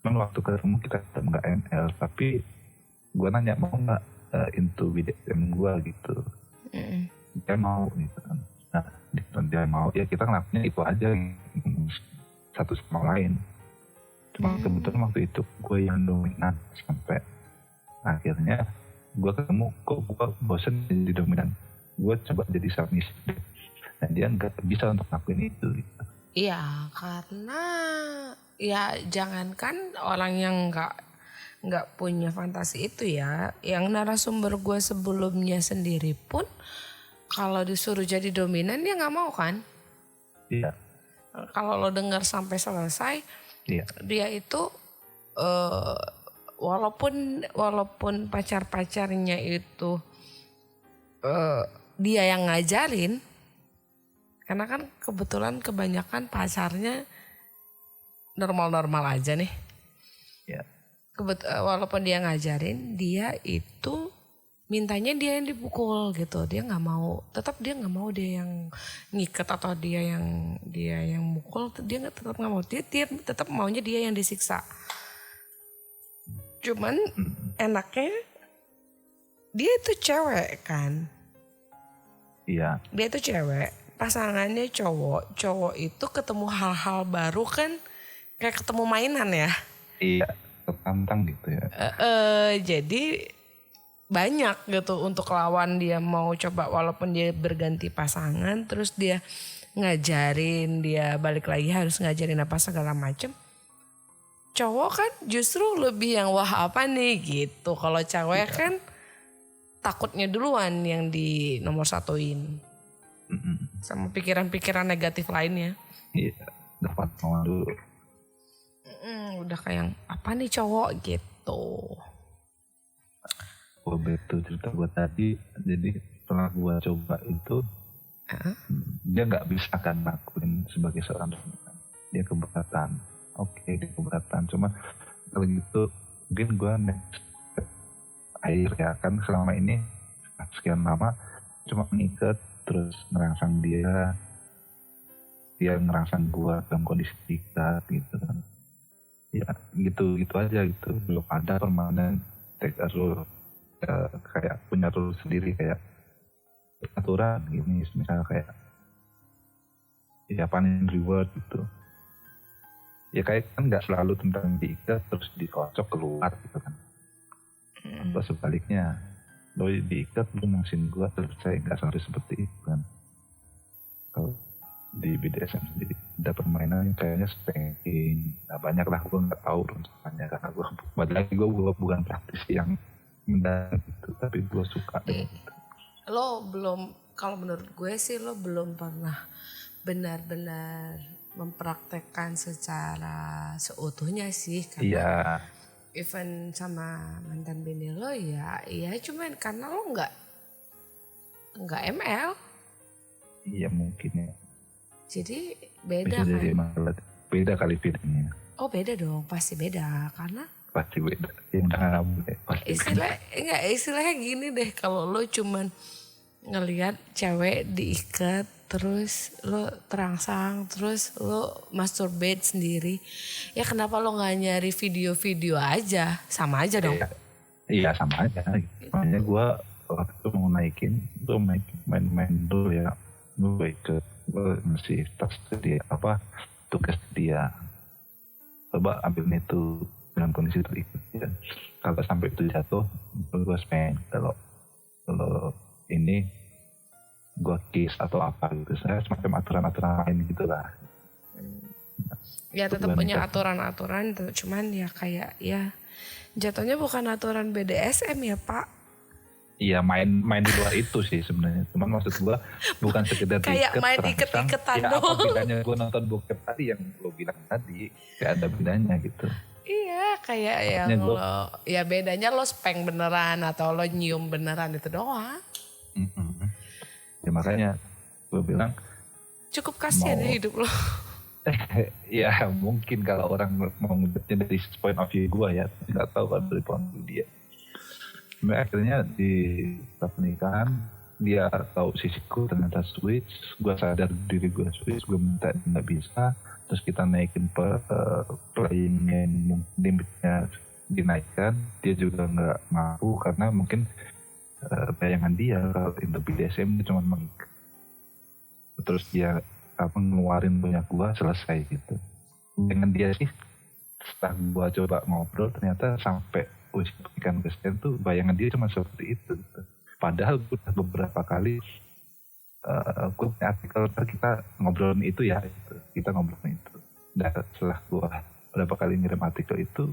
B: Waktu ketemu kita tetap nggak ML, tapi gue nanya mau nggak into BDSM gue gitu. Dia mau gitu kan. Nah dia mau ya kita ngelakuinnya itu aja satu sama lain. Cuma kebetulan waktu itu gue yang dominan sampai akhirnya gue ketemu kok gue bosen jadi dominan, gue coba jadi submissive dan dia nggak bisa untuk ngelakuin itu gitu.
A: Iya, karena ya jangankan orang yang nggak punya fantasi itu ya, yang narasumber gue sebelumnya sendiri pun kalau disuruh jadi dominan dia nggak mau kan?
B: Iya.
A: Kalau lo dengar sampai selesai,
B: Iya.
A: dia itu walaupun pacar-pacarnya itu dia yang ngajarin, karena kan kebetulan kebanyakan pacarnya normal-normal aja nih.
B: Iya.
A: Walaupun dia ngajarin, dia itu mintanya dia yang dipukul gitu. Dia nggak mau, tetap dia nggak mau dia yang ngikat atau dia yang mukul. Dia tetap nggak mau. Dia tetap maunya dia yang disiksa. Cuman enaknya dia itu cewek kan.
B: Iya.
A: Dia itu cewek, pasangannya cowok itu ketemu hal-hal baru kan kayak ketemu mainan ya.
B: Iya, tertantang gitu ya.
A: Jadi banyak gitu untuk lawan, dia mau coba walaupun dia berganti pasangan, terus dia ngajarin, dia balik lagi harus ngajarin apa segala macem. Cowok kan justru lebih yang wah apa nih gitu. Kalau cewek kan takutnya duluan yang di nomor satuin. Sama pikiran-pikiran negatif lainnya.
B: Iya, dapat mau dulu.
A: Udah kayak apa nih cowok gitu.
B: Gue betul cerita gue tadi, jadi setelah gue coba itu, dia nggak bisa kan ngakuin sebagai seorang dominan. Dia keberatan. Oke, dia keberatan. Cuma kalau gitu mungkin gue next air ya kan, selama ini sekian lama cuma ngikat terus ngerangsang dia ngerangsang gue dalam kondisi ikat gitu kan. Ya gitu aja gitu, belum ada permanen take a rule, kayak punya rule sendiri kayak aturan gini, misalnya kayak ya panen reward gitu. Ya kayak kan nggak selalu tentang diikat terus dikocok keluar gitu kan. Atau sebaliknya, lo diikat lo nangsin gue terus saya nggak harus seperti itu kan. Kalau di BDSM sendiri ada permainan yang kayaknya spanking. Nah banyak lah, gue nggak tahu rencananya karena gue bukan praktisi yang mendalam gitu, tapi gue suka dengan itu.
A: Lo belum, kalau menurut gue sih lo belum pernah benar-benar mempraktekkan secara seutuhnya sih, karena
B: Iya.
A: Even sama mantan bini lo ya cuman karena lo nggak ML.
B: Iya mungkin ya.
A: Jadi
B: Bisa
A: beda kan.
B: jadi masalah, beda kali feelingnya.
A: Oh beda dong, pasti beda karena
B: Pasti beda. Yang jangan pasti
A: istilahnya gini deh, kalau lo cuman ngelihat cewek diikat terus lo terangsang terus lo masturbate sendiri, ya kenapa lo nggak nyari video-video aja, sama aja dong.
B: Iya sama aja. Makanya gue waktu itu mau naikin main dulu ya, gue ikut, gue ngasih tas ke dia, tugas dia, coba ambil itu dalam kondisi terikut ya. Kalau sampai itu jatuh gue spend, kalau ini gue kiss atau apa gitu, saya semacam aturan-aturan lain gitu lah.
A: Ya tetap punya aturan-aturan, cuman ya kayak ya jatuhnya bukan aturan BDSM ya Pak.
B: Iya main di luar itu sih sebenarnya, cuman maksud gue bukan sekedar
A: kayak main iket-iketan
B: ya,
A: doang.
B: apa bedanya gue nonton bokep tadi yang lo bilang tadi, gak ada bedanya gitu.
A: Iya kayak yang lo, ya bedanya lo speng beneran atau lo nyium beneran itu doang.
B: Ya makanya gue bilang
A: cukup kasihan ya hidup lo.
B: Ya mungkin kalau orang mau ngeliatnya dari point of view gue ya, nggak tahu kalau dari point of view dia. Sampai akhirnya di pernikahan dia tahu sisiku ternyata switch, gue sadar diri gue switch, gue minta nggak bisa, terus kita naikin playing yang limitnya dinaikkan, dia juga nggak mampu karena mungkin bayangan dia kalau into BDSM itu cuma mengikat. Terus dia ngeluarin banyak gua selesai gitu. Dengan dia sih setelah gua coba ngobrol ternyata sampai usia pernikahan Kristen tuh bayangan dia cuma seperti itu gitu. Padahal gua udah beberapa kali gua punya artikel kita ngobrolin itu ya gitu. Kita ngobrolin itu. Dan setelah gua berapa kali ngirim artikel itu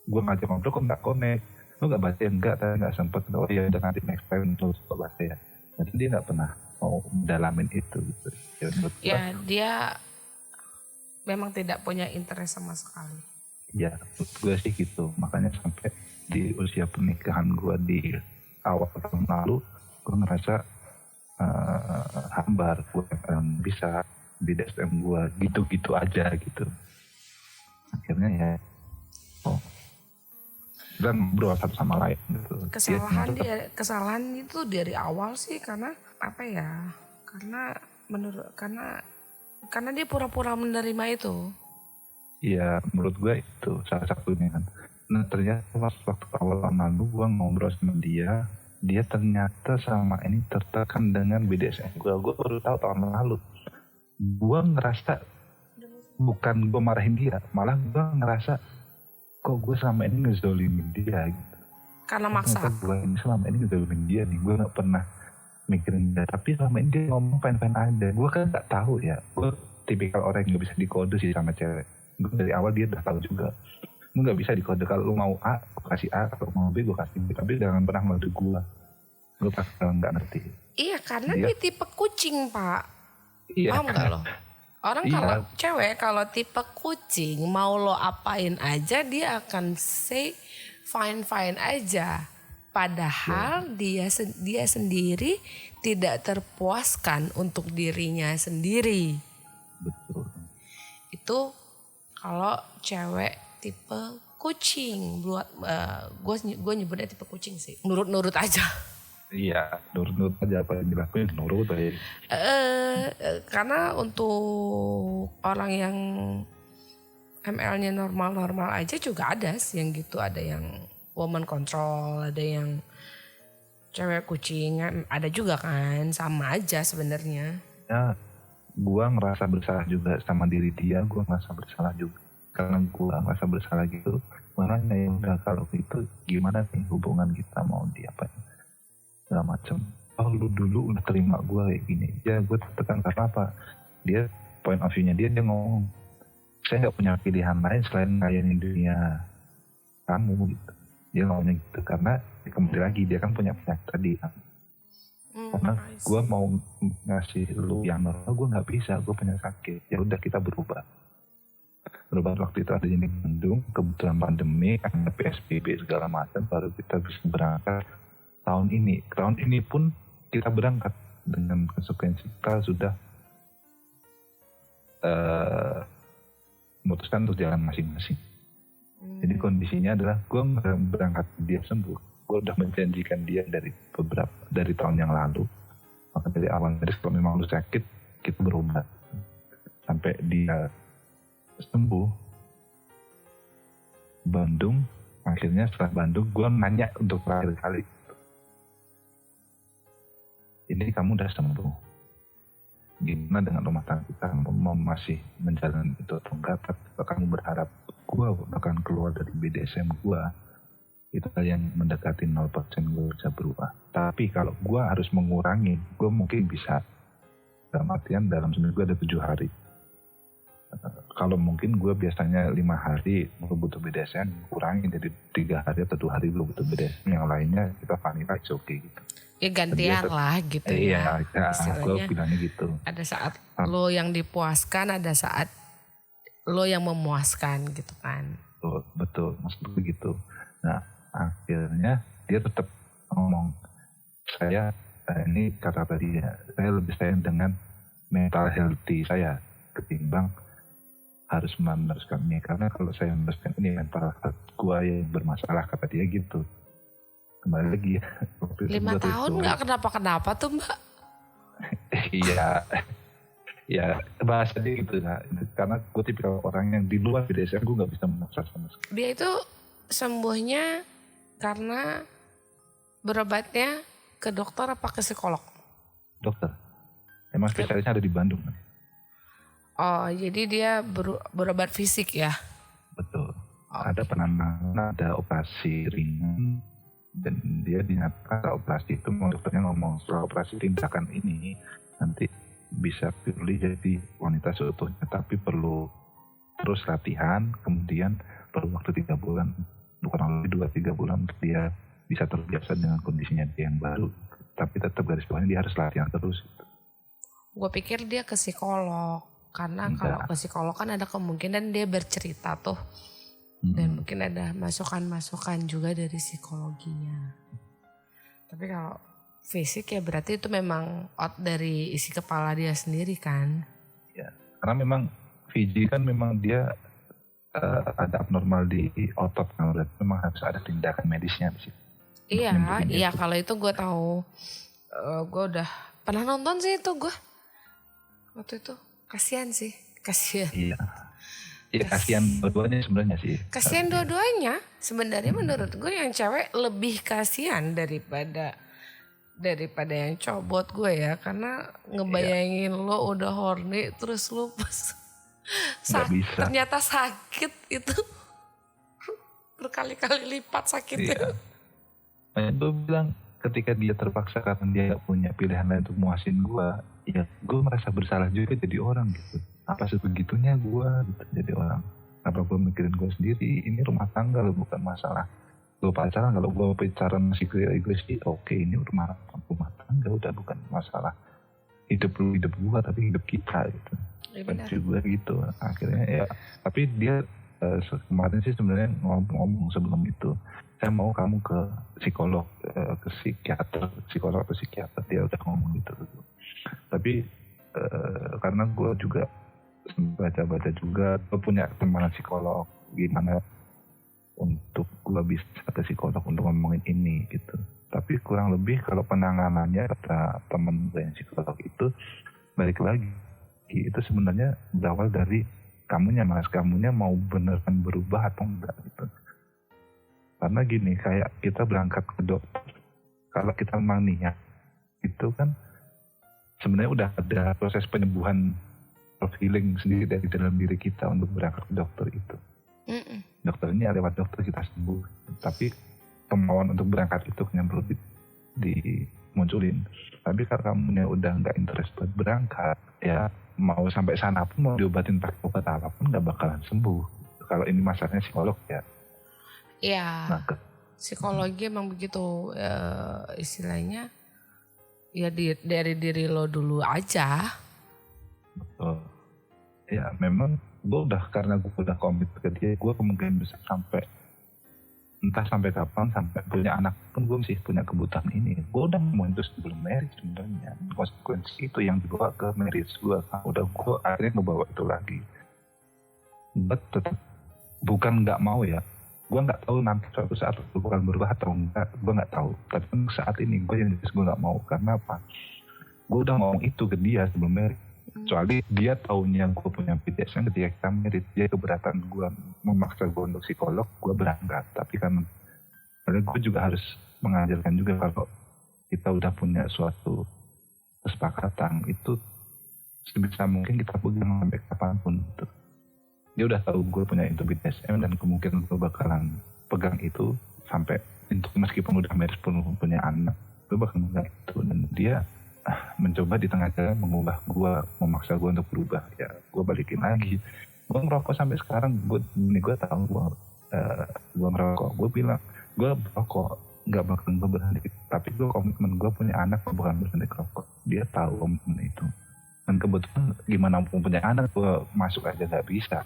B: gua ngajak ngobrol kok nggak connect. Lu nggak baca ya? Enggak, tapi nggak sempet. Oh iya udah nanti next time lu coba baca ya. Jadi dia nggak pernah mau mendalamin itu gitu.
A: Ya dia memang tidak punya interest sama sekali.
B: Ya menurut gue sih gitu. Makanya sampai di usia pernikahan gue di awal tahun lalu gue ngerasa hambar. Gue bisa di DSM gue gitu-gitu aja gitu. Akhirnya ya dan ngobrol satu sama lain gitu.
A: Kesalahan itu dari awal sih karena apa ya? Karena dia pura-pura menerima itu.
B: Iya, menurut gue itu salah satunya kan. Nah ternyata waktu awal lalu gue ngobrol sama dia ternyata sama ini tertekan dengan BDSM gue. Gue baru tahu tahun lalu. Gue ngerasa bukan gue marahin dia, malah gue ngerasa kok gue selama ini ngezolimin dia gitu.
A: Karena maksa.
B: Gue ini selama ini ngezolimin dia nih, gue gak pernah mikirin dia. Tapi selama ini dia ngomong fine-fine aja. Gue kan gak tahu ya, gue tipikal orang yang gak bisa dikode sih sama cewek. Gue dari awal dia udah tahu juga. Gue gak bisa dikode, kalau lu mau A, gue kasih A, kalau mau B, gue kasih B. Tapi jangan pernah ngode gue. Gue pasti gak ngerti.
A: Iya, karena dia tipe kucing, Pak.
B: Iya.
A: Paham gak lo? Orang
B: Iya.
A: kalau cewek kalau tipe kucing mau lo apain aja dia akan say fine aja. Padahal dia sendiri tidak terpuaskan untuk dirinya sendiri.
B: Betul.
A: Itu kalau cewek tipe kucing. Buat gue nyebutnya tipe kucing sih. Nurut aja.
B: Iya, nurut aja apa yang dilakuin, nurut aja.
A: Karena untuk orang yang ML-nya normal aja juga ada sih yang gitu. Ada yang woman control, ada yang cewek kucing, ada juga kan, sama aja sebenarnya.
B: Ya, gua ngerasa bersalah juga sama diri dia, gua ngerasa bersalah juga. Karena gua ngerasa bersalah gitu, makanya ya udah kalau itu gimana nih hubungan kita mau diapain? Segala macem. Oh lu dulu udah terima gue kayak gini. Ya gue tekan karena apa? Dia point of view-nya dia ngomong, saya nggak punya pilihan lain selain ngayain dunia kamu gitu. Dia ngomongnya gitu karena kembali lagi dia kan punya penyakit tadi kan. Karena gue mau ngasih lu yang normal, gue nggak bisa, gue punya sakit. Ya udah kita berubah waktu itu ada di Bandung, kebetulan pandemi, ada PSBB segala macam, baru kita bisa berangkat. Tahun ini pun kita berangkat dengan konsekuensi kita sudah memutuskan untuk jalan masing-masing. Jadi kondisinya adalah gue berangkat dia sembuh. Gue udah menjanjikan dia dari tahun yang lalu. Maka dari awal dari kalau memang lu sakit kita berobat sampai dia sembuh. Bandung, akhirnya setelah Bandung gue nanya untuk terakhir kali. Ini kamu udah sembuh. Gimana dengan rumah tangga kita? Mau masih menjalani itu atau enggak? Tapi kamu berharap gue akan keluar dari BDSM gue? Itu yang mendekati 0% gue bisa berubah. Tapi kalau gue harus mengurangi, gue mungkin bisa. Dalam artian dalam seminggu ada 7 hari. Kalau mungkin gue biasanya 5 hari gue butuh BDSM, kurangi jadi 3 hari atau 2 hari gue butuh BDSM. Yang lainnya kita vanilla, it's okay gitu.
A: Ya gantian lah gitu
B: ya. Iya, gue
A: istilahnya.
B: bilangnya gitu.
A: Ada saat lo yang dipuaskan, ada saat lo yang memuaskan gitu kan.
B: Betul, maksud gue gitu. Nah, akhirnya dia tetap ngomong, saya ini kata tadi ya, saya lebih sayang dengan mental healthy saya ketimbang harus meneruskan ini. Karena kalau saya meneruskan ini mental health gue yang bermasalah, kata dia gitu. Kembali lagi ya.
A: 5 tahun gak kenapa-kenapa tuh mbak?
B: Iya. Ya bahasa dia gitu. Nah, karena gue tipikal orang yang di luar BDSM gue gak bisa memaksa sama sekali.
A: Dia itu sembuhnya karena berobatnya ke dokter apa ke psikolog?
B: Dokter. Emang spesialisnya ada di Bandung.
A: Oh, jadi dia berobat fisik ya?
B: Betul.
A: Oh.
B: Ada penanganan, ada operasi ringan, dan dia dinyatakan operasi itu, dokternya ngomong setelah operasi tindakan ini nanti bisa pulih jadi wanita seutuhnya, tapi perlu terus latihan, kemudian perlu waktu 3 bulan, kurang lebih 2-3 bulan untuk dia bisa terbiasa dengan kondisinya dia yang baru. Tapi tetap garis bawahnya dia harus latihan terus.
A: Gue pikir dia ke psikolog, karena kalau ke psikolog kan ada kemungkinan dia bercerita tuh. Dan mungkin ada masukan-masukan juga dari psikologinya. Tapi kalau fisik ya berarti itu memang out dari isi kepala dia sendiri kan?
B: Ya, karena memang Fiji kan memang dia ada abnormal di otot, kan berarti memang harus ada tindakan medisnya di situ.
A: Iya kalau itu gue tahu. Gue udah pernah nonton sih itu gue. Waktu itu kasihan.
B: Iya kasihan dua-duanya sebenarnya sih.
A: Kasihan dua-duanya. Sebenarnya menurut gue yang cewek lebih kasihan daripada yang cowok buat gue ya. Karena ngebayangin lo udah horny terus lo pas ternyata sakit itu berkali-kali lipat sakitnya.
B: Iya. Makanya gue bilang ketika dia terpaksa karena dia gak punya pilihan lain untuk muasin gue, ya gue merasa bersalah juga jadi orang gitu. Apa sebegitunya gue gitu jadi orang. Apa gue mikirin gue sendiri, ini rumah tangga loh, bukan masalah gue pacaran. Kalau gue pacaran masih gue sih oke, ini rumah tangga udah, bukan masalah hidup lu hidup gue, tapi hidup kita gitu. Juga gitu akhirnya ya. Tapi dia kemarin sih sebenarnya ngomong sebelum itu, saya mau kamu ke psikolog, ke psikolog atau psikiater, dia udah ngomong gitu. Tapi karena gue juga baca-baca juga, gue punya teman psikolog, gimana untuk gue bisa ke psikolog untuk ngomongin ini gitu. Tapi kurang lebih kalau penanganannya kata teman gue yang psikolog itu, balik lagi itu sebenarnya berawal dari kamunya mau beneran berubah atau enggak gitu. Karena gini, kayak kita berangkat ke dokter, kalau kita memang niat itu kan sebenarnya udah ada proses penyembuhan, healing sendiri dari dalam diri kita untuk berangkat ke dokter itu. Dokternya lewat dokter kita sembuh, tapi kemauan untuk berangkat itu yang perlu dimunculin. Tapi kalau kamunya udah nggak interest buat berangkat, ya mau sampai sana pun, mau diobatin pakai obat apapun nggak bakalan sembuh. Kalau ini masalahnya psikolog ya.
A: Iya, psikologi emang begitu, istilahnya ya dari diri lo dulu aja.
B: Betul. Ya memang gue udah, karena gue udah komit ke dia, gue kemungkinan bisa sampai entah sampai kapan, sampai punya anak pun gue masih punya kebutuhan ini. Gue udah mau itu sebelum marriage sebenarnya. Konsekuensi itu yang dibawa ke marriage gue. Udah gue akhirnya ngebawa itu lagi. But tetap bukan nggak mau ya. Gue nggak tahu nanti suatu saat gue bakal berubah atau enggak. Gue nggak tahu. Tapi saat ini gue yang jelas gue nggak mau. Karena apa? Gue udah ngomong itu ke dia sebelum marriage. Kecuali dia taunya gue punya PTSD ketika kita married, dia keberatan gue memaksa gue untuk psikolog, gue berangkat. Tapi kan gue juga harus mengajarkan juga kalau kita udah punya suatu kesepakatan itu sebisa mungkin kita pegang sampai kapanpun. Dia udah tahu gue punya itu BDSM dan kemungkinan gue bakalan pegang itu sampai untuk meskipun udah married pun punya anak, gue bakal pegang itu. Dan dia mencoba di tengah jalan mengubah gue, memaksa gue untuk berubah. Ya gue balikin lagi. Gue ngerokok sampai sekarang. Gue tahu gue ngerokok. Gue bilang gue merokok nggak bakal gue berhenti. Tapi gue komitmen gue punya anak, gue bukan berhenti rokok. Dia tahu komitmen itu. Dan kebetulan gimana pun punya anak, gue masuk aja nggak bisa.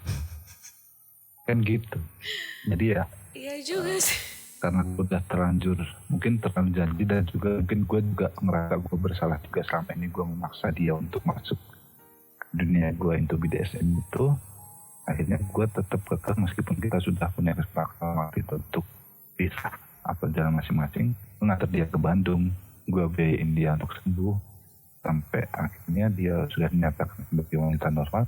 B: Kan gitu. Jadi ya.
A: Iya juga sih.
B: Karena gue udah terlanjur janji, dan juga mungkin gue juga ngerasa gue bersalah juga selama ini gue memaksa dia untuk masuk dunia gue into BDSM itu. Akhirnya gue tetap kekeh meskipun kita sudah punya kesepakatan waktu itu untuk pisah atau jalan masing-masing. Mengantar dia ke Bandung, gue biayain dia untuk sembuh sampai akhirnya dia sudah dinyatakan sebagai wanita normal.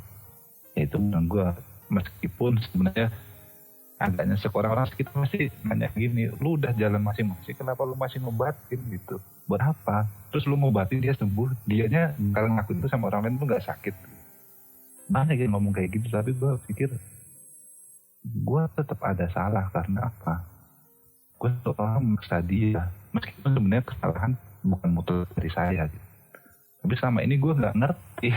B: Yaitu menurut gue, meskipun sebenarnya agaknya seorang orang kita masih nanya gini, lu udah jalan masing-masing, kenapa lu masih ngebatin gitu? buat apa? Terus lu ngobatin dia sembuh, dianya kalau ngakuin itu sama orang lain tuh nggak sakit. Banyak yang ngomong kayak gitu, tapi gue pikir gue tetap ada salah. Karena apa? Gue tetap orang memaksa dia, meskipun sebenarnya kesalahan bukan mutlak dari saya gitu. Tapi selama ini gue nggak ngerti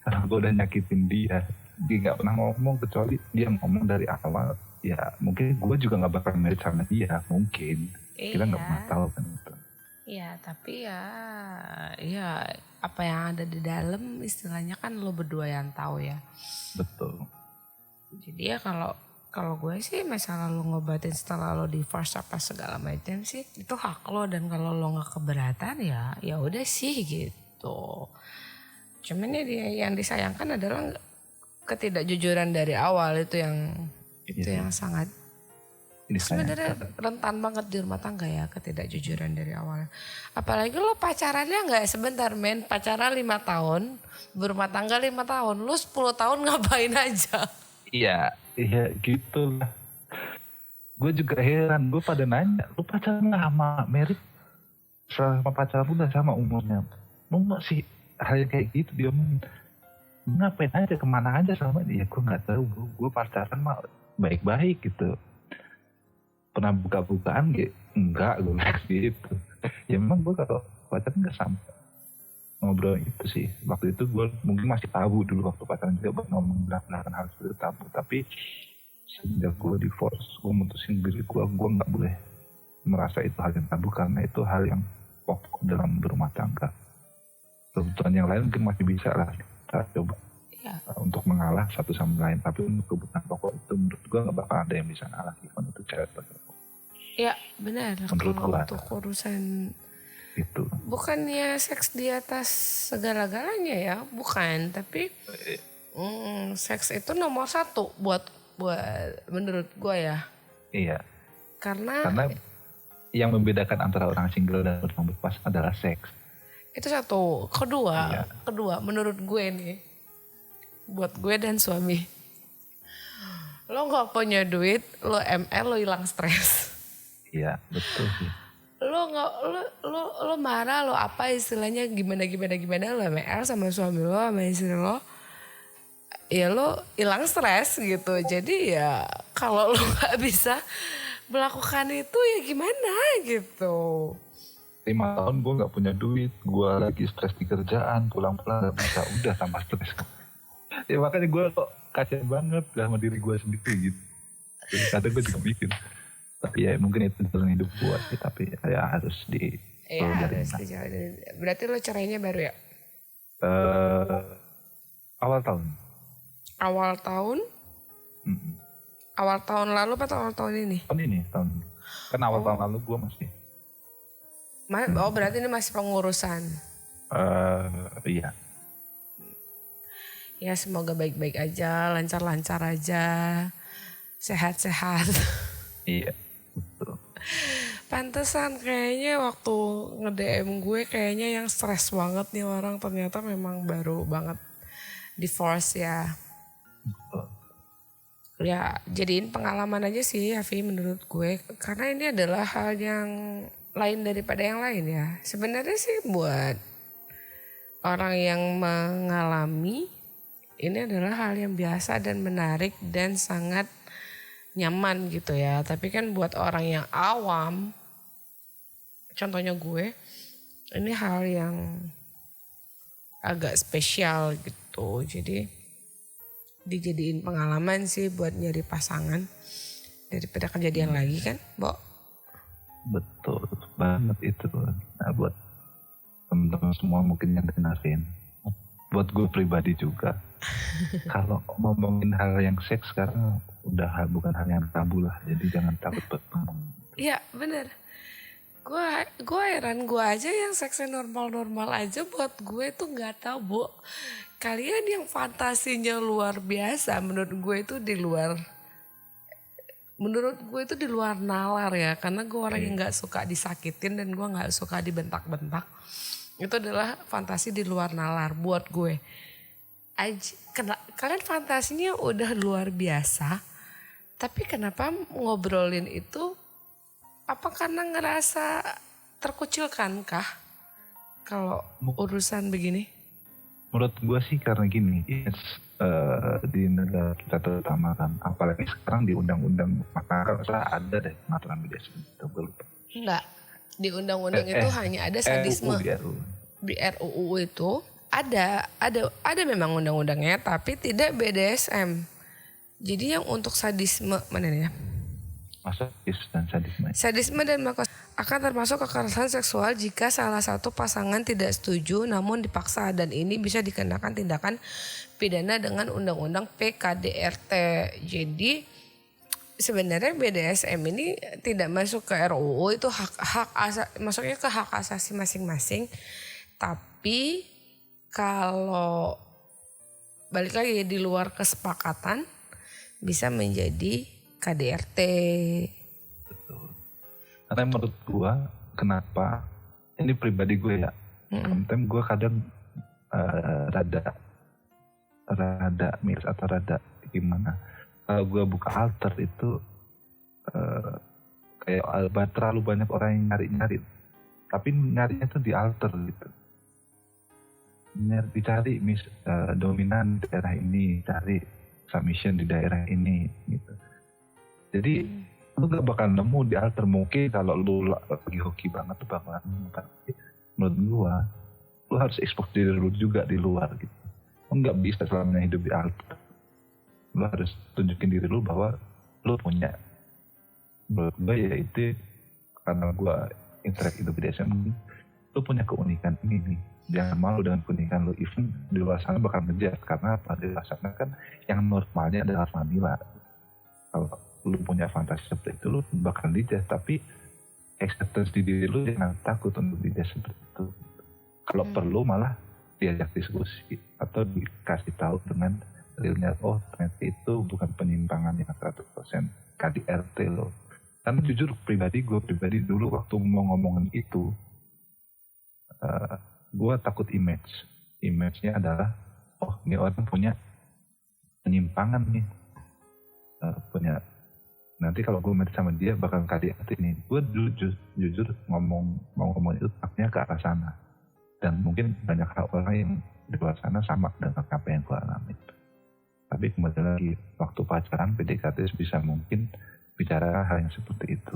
B: karena gue udah nyakitin dia. Dia nggak pernah ngomong, kecuali dia ngomong dari awal. Ya mungkin gue juga nggak bakal merit sama dia, mungkin. Kita nggak pernah tahu kan itu.
A: Iya, tapi ya apa yang ada di dalam istilahnya kan lo berdua yang tahu ya.
B: Betul.
A: Jadi ya kalau gue sih masalah lo ngobatin setelah lo divorce apa segala macam sih itu hak lo, dan kalau lo nggak keberatan ya udah sih gitu. Cuman ya yang disayangkan adalah ketidakjujuran dari awal itu yang sangat sebenarnya rentan banget di rumah tangga ya, ketidakjujuran dari awal. Apalagi lo pacarannya nggak sebentar men, pacaran 5 tahun, berumah tangga 5 tahun, lo 10 tahun ngapain aja?
B: Iya gitu lah. Gue juga heran, gue pada nanya, lu pacaran lama, merit sama pacaran udah sama umurnya. Lu masih hal yang kayak gitu dia ngomong, ngapain aja, kemana aja sama dia? Gue nggak tahu, gue pacaran mah baik-baik gitu. Pernah buka-bukaan gitu? Enggak, gue gitu. Ya memang gue kalau pacaran nggak sama ngobrol itu sih. Waktu itu gue mungkin masih tabu dulu waktu pacaran juga buat ngomong belakang hal seperti itu tabu. Tapi sejak gue divorce, gue mutusin diri gue nggak boleh merasa itu hal yang tabu, karena itu hal yang pokok dalam berumah tangga. Kebutuhan yang lain mungkin masih bisa lah kita coba untuk mengalah satu sama lain, tapi untuk kebutuhan pokok itu menurut gue nggak bakal ada yang bisa ngalah even itu cewek atau cowok.
A: Ya benar.
B: Menurut
A: kalau
B: gue
A: untuk urusan
B: itu
A: bukannya seks di atas segala-galanya ya, bukan, tapi seks itu nomor 1 buat menurut gue ya.
B: Iya.
A: Karena
B: yang membedakan antara orang single dan orang berpasangan adalah seks.
A: Itu satu. Kedua menurut gue nih, buat gue dan suami, lo nggak punya duit, lo ML, lo hilang stres.
B: Iya betul sih.
A: Lo marah, lo apa istilahnya gimana lo ML sama suami lo sama istri lo, ya lo hilang stres gitu. Jadi ya kalau lo nggak bisa melakukan itu ya gimana gitu.
B: 5 tahun gue gak punya duit, gue lagi stres di kerjaan, pulang-pulang gak bisa, udah tambah stres. Ya makanya gue kok kasian banget sama diri gue sendiri gitu. Jadi kadang gue juga mikir, tapi ya mungkin itu jalan hidup gue sih, tapi ya harus di...
A: Iya harus dijalanin. Berarti lo cerainya baru ya?
B: Awal tahun.
A: Awal tahun? Awal tahun lalu atau awal tahun ini?
B: Tahun ini. Kan awal tahun lalu gue masih...
A: Oh berarti ini masih pengurusan?
B: Iya.
A: Ya semoga baik-baik aja, lancar-lancar aja, sehat-sehat.
B: Iya, betul.
A: Pantesan kayaknya waktu nge-DM gue kayaknya yang stres banget nih orang, ternyata memang baru banget divorce ya.
B: Betul.
A: Ya jadiin pengalaman aja sih Hafi menurut gue, karena ini adalah hal yang lain daripada yang lain ya. Sebenarnya sih buat orang yang mengalami, ini adalah hal yang biasa dan menarik dan sangat nyaman gitu ya. Tapi kan buat orang yang awam, contohnya gue, ini hal yang agak spesial gitu. Jadi dijadiin pengalaman sih buat nyari pasangan daripada kejadian lagi kan, Bo?
B: Betul banget itu. Nah buat teman-teman semua mungkin yang dengerin, buat gue pribadi juga, kalau ngomongin hal yang seks sekarang udah bukan hal yang tabu lah, jadi jangan takut buat ngomong.
A: Iya bener. Gue heran, gue aja yang seksnya normal-normal aja, buat gue tuh nggak tahu, Bu. Kalian yang fantasinya luar biasa, menurut gue itu di luar nalar ya, karena gue orang yang nggak suka disakitin dan gue nggak suka dibentak-bentak. Itu adalah fantasi di luar nalar buat gue. Kalian fantasinya udah luar biasa, tapi kenapa ngobrolin itu? Apa karena ngerasa terkucilkan kah? kalau urusan begini?
B: Menurut gue sih karena gini, di negara kita terutama kan, apalagi sekarang di undang-undang makar ada deh pengaturan BDSM itu, gue lupa.
A: Enggak, di undang-undang itu hanya ada sadisme. Di RUU itu ada memang undang-undangnya, tapi tidak BDSM. Jadi yang untuk sadisme mana nih ya?
B: Masokis dan sadisme.
A: Sadisme dan masokis akan termasuk kekerasan seksual jika salah satu pasangan tidak setuju namun dipaksa, dan ini bisa dikenakan tindakan pidana dengan undang-undang PKDRT. Jadi sebenarnya BDSM ini tidak masuk ke RUU, itu masuknya ke hak asasi masing-masing. Tapi kalau balik lagi di luar kesepakatan bisa menjadi KDRT.
B: Betul. Karena menurut gue, kenapa, ini pribadi gue ya, sometimes gue kadang rada miris atau rada gimana. Kalau gue buka alter itu kayak terlalu banyak orang yang nyari-nyari. Tapi nyarinya tuh di alter gitu. Dicari dominan di daerah ini, cari submission di daerah ini gitu. Jadi lu gak bakal nemu di alter. Mungkin kalau lu lagi hoki banget tuh bakalan nemu. Tapi menurut gua, lu harus ekspos diri lu juga di luar gitu. Lu gak bisa selamanya hidup di alter. Lu harus tunjukin diri lu bahwa lu punya. Menurut gua ya itu, karena gua interact hidup di BDSM, lu punya keunikan ini nih. Jangan malu dengan keunikan lu. Even di luar sana bakal ngejar. Karena apa? Di luar sana kan yang normalnya adalah vanilla. Kalau lu punya fantasi seperti itu, lu bakal dijudge. Tapi acceptance di diri lu, jangan takut untuk dijudge seperti itu. Kalau perlu malah diajak diskusi atau dikasih tahu dengan realnya, oh ternyata itu bukan penyimpangan yang 100% KDRT lo. Karena jujur pribadi dulu waktu mau ngomongin itu, gue takut image-nya adalah, oh ini orang punya penyimpangan nih, punya, nanti kalau gue mati sama dia bakal KDRT nih. Gue jujur mau ngomong itu takutnya ke arah sana, dan mungkin banyak orang yang di luar sana sama dengan apa yang gue alami. Tapi kembali lagi, waktu pacaran PDKT bisa mungkin bicara hal yang seperti itu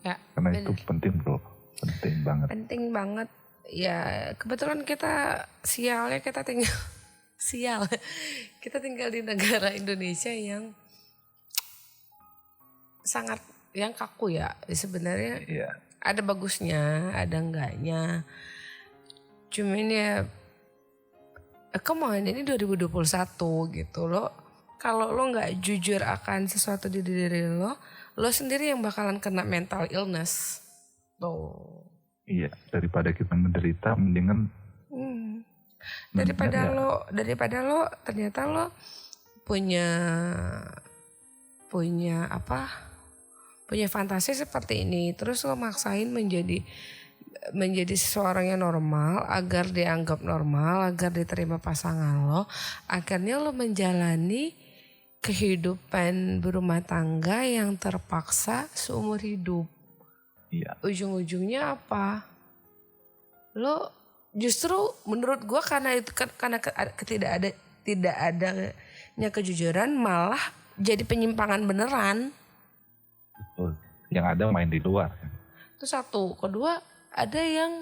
B: ya, karena bener. Itu penting bro, penting banget ya. Kebetulan kita tinggal di negara Indonesia yang sangat yang kaku ya sebenarnya. Iya. Ada bagusnya, ada enggaknya. Cuman ya ini 2021 gitu loh. Kalau lo nggak jujur akan sesuatu di diri lo sendiri yang bakalan kena mental illness. Tuh. Iya, daripada kita menderita mendingan daripada lo ternyata lo punya fantasi seperti ini, terus lo maksain menjadi seseorang yang normal agar dianggap normal, agar diterima pasangan lo. Akhirnya lo menjalani kehidupan berumah tangga yang terpaksa seumur hidup. Iya. Ujung-ujungnya apa? Lo justru menurut gue karena tidak adanya kejujuran malah jadi penyimpangan beneran. Betul. Yang ada main di luar. Itu satu. Kedua, ada yang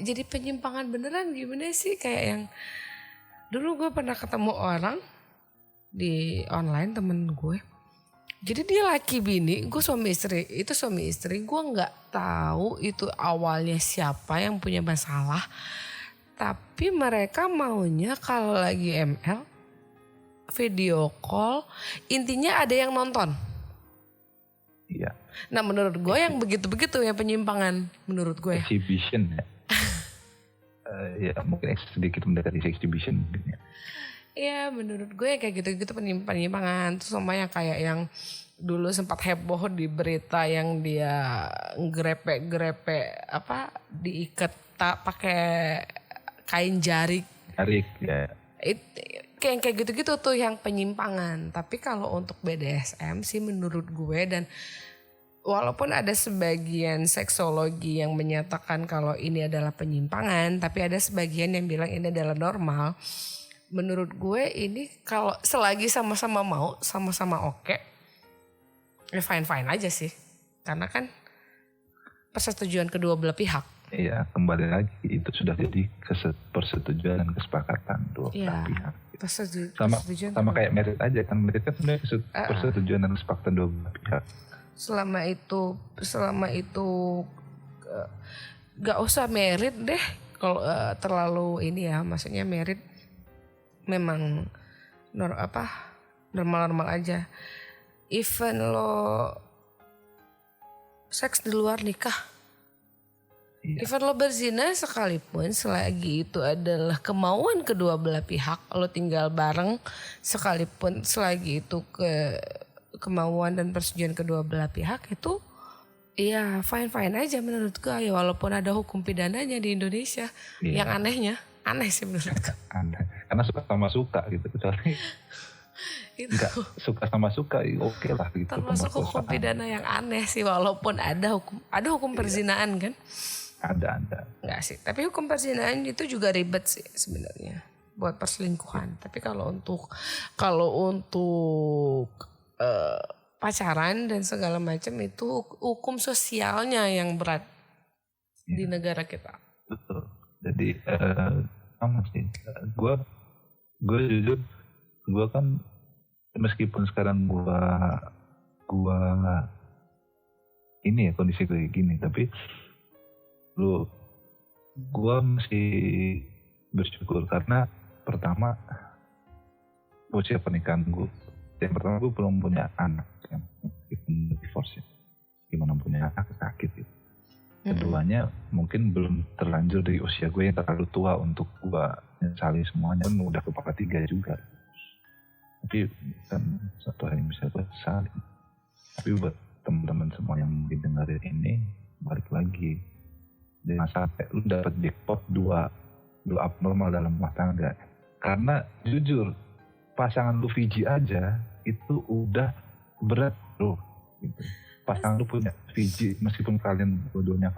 B: jadi penyimpangan beneran gimana sih, kayak yang dulu gue pernah ketemu orang di online, temen gue. Jadi dia laki bini, gue suami istri. Itu suami istri, gue gak tahu itu awalnya siapa yang punya masalah. Tapi mereka maunya kalau lagi ML, video call, intinya ada yang nonton. Iya. Nah menurut gue yang begitu-begitu ya penyimpangan menurut gue. Exhibition ya. Ya mungkin sedikit mendekati exhibition mungkin ya. Iya menurut gue kayak gitu-gitu penyimpangan. Terus sama yang kayak yang dulu sempat heboh di berita yang dia grepe diikat pakai kain jarik ya. Kayak gitu-gitu tuh yang penyimpangan. Tapi kalau untuk BDSM sih menurut gue, dan
A: walaupun ada sebagian seksologi yang menyatakan kalau ini adalah penyimpangan, tapi ada sebagian yang bilang ini adalah normal. Menurut gue ini kalau selagi sama-sama mau, sama-sama oke, ya fine-fine aja sih. Karena kan persetujuan kedua belah pihak.
B: Iya, kembali lagi itu sudah jadi persetujuan dan kesepakatan dua belah pihak. Sama kayak merit aja kan, merit kan sebenarnya persetujuan dan kesepakatan dua belah pihak. Selama
A: itu gak usah merit deh kalau terlalu ini ya, maksudnya merit memang normal-normal aja. Even lo seks di luar nikah, even lo berzina sekalipun, selagi itu adalah kemauan kedua belah pihak, lo tinggal bareng sekalipun, selagi itu kemauan dan persetujuan kedua belah pihak, itu ya fine aja menurut gue ya, walaupun ada hukum pidananya di Indonesia. Yang aneh sih menurut gue.
B: Aneh karena suka sama suka gitu, kecuali nggak suka sama suka oke lah gitu.
A: Termasuk hukum pidana yang aneh sih, walaupun ada hukum perzinaan kan.
B: Ada
A: nggak sih, tapi hukum perzinaan itu juga ribet sih sebenarnya buat perselingkuhan. Tapi kalau untuk pacaran dan segala macam itu hukum sosialnya yang berat di negara kita.
B: Betul. Jadi sama sih. Gue jujur, gue kan meskipun sekarang gue ini ya kondisi kayak gini, tapi gue masih bersyukur karena pertama usia pernikahan gue. Yang pertama gue belum punya anak, yang divorce ya. Gimana punya anak sakit gitu. Keduanya mungkin belum terlanjur dari usia gue yang terlalu tua untuk gue menyesali semuanya. Kan udah kepala 3 juga. Tapi kan satu hal yang bisa gue sesali. Tapi buat teman-teman semua yang didengarin ini, balik lagi. Jangan sampai lu dapet jackpot dua abnormal dalam rumah tangga. Karena jujur, pasangan lu Fiji aja itu udah berat bro gitu. Pasangan lu punya Fiji, meskipun kalian dua-duanya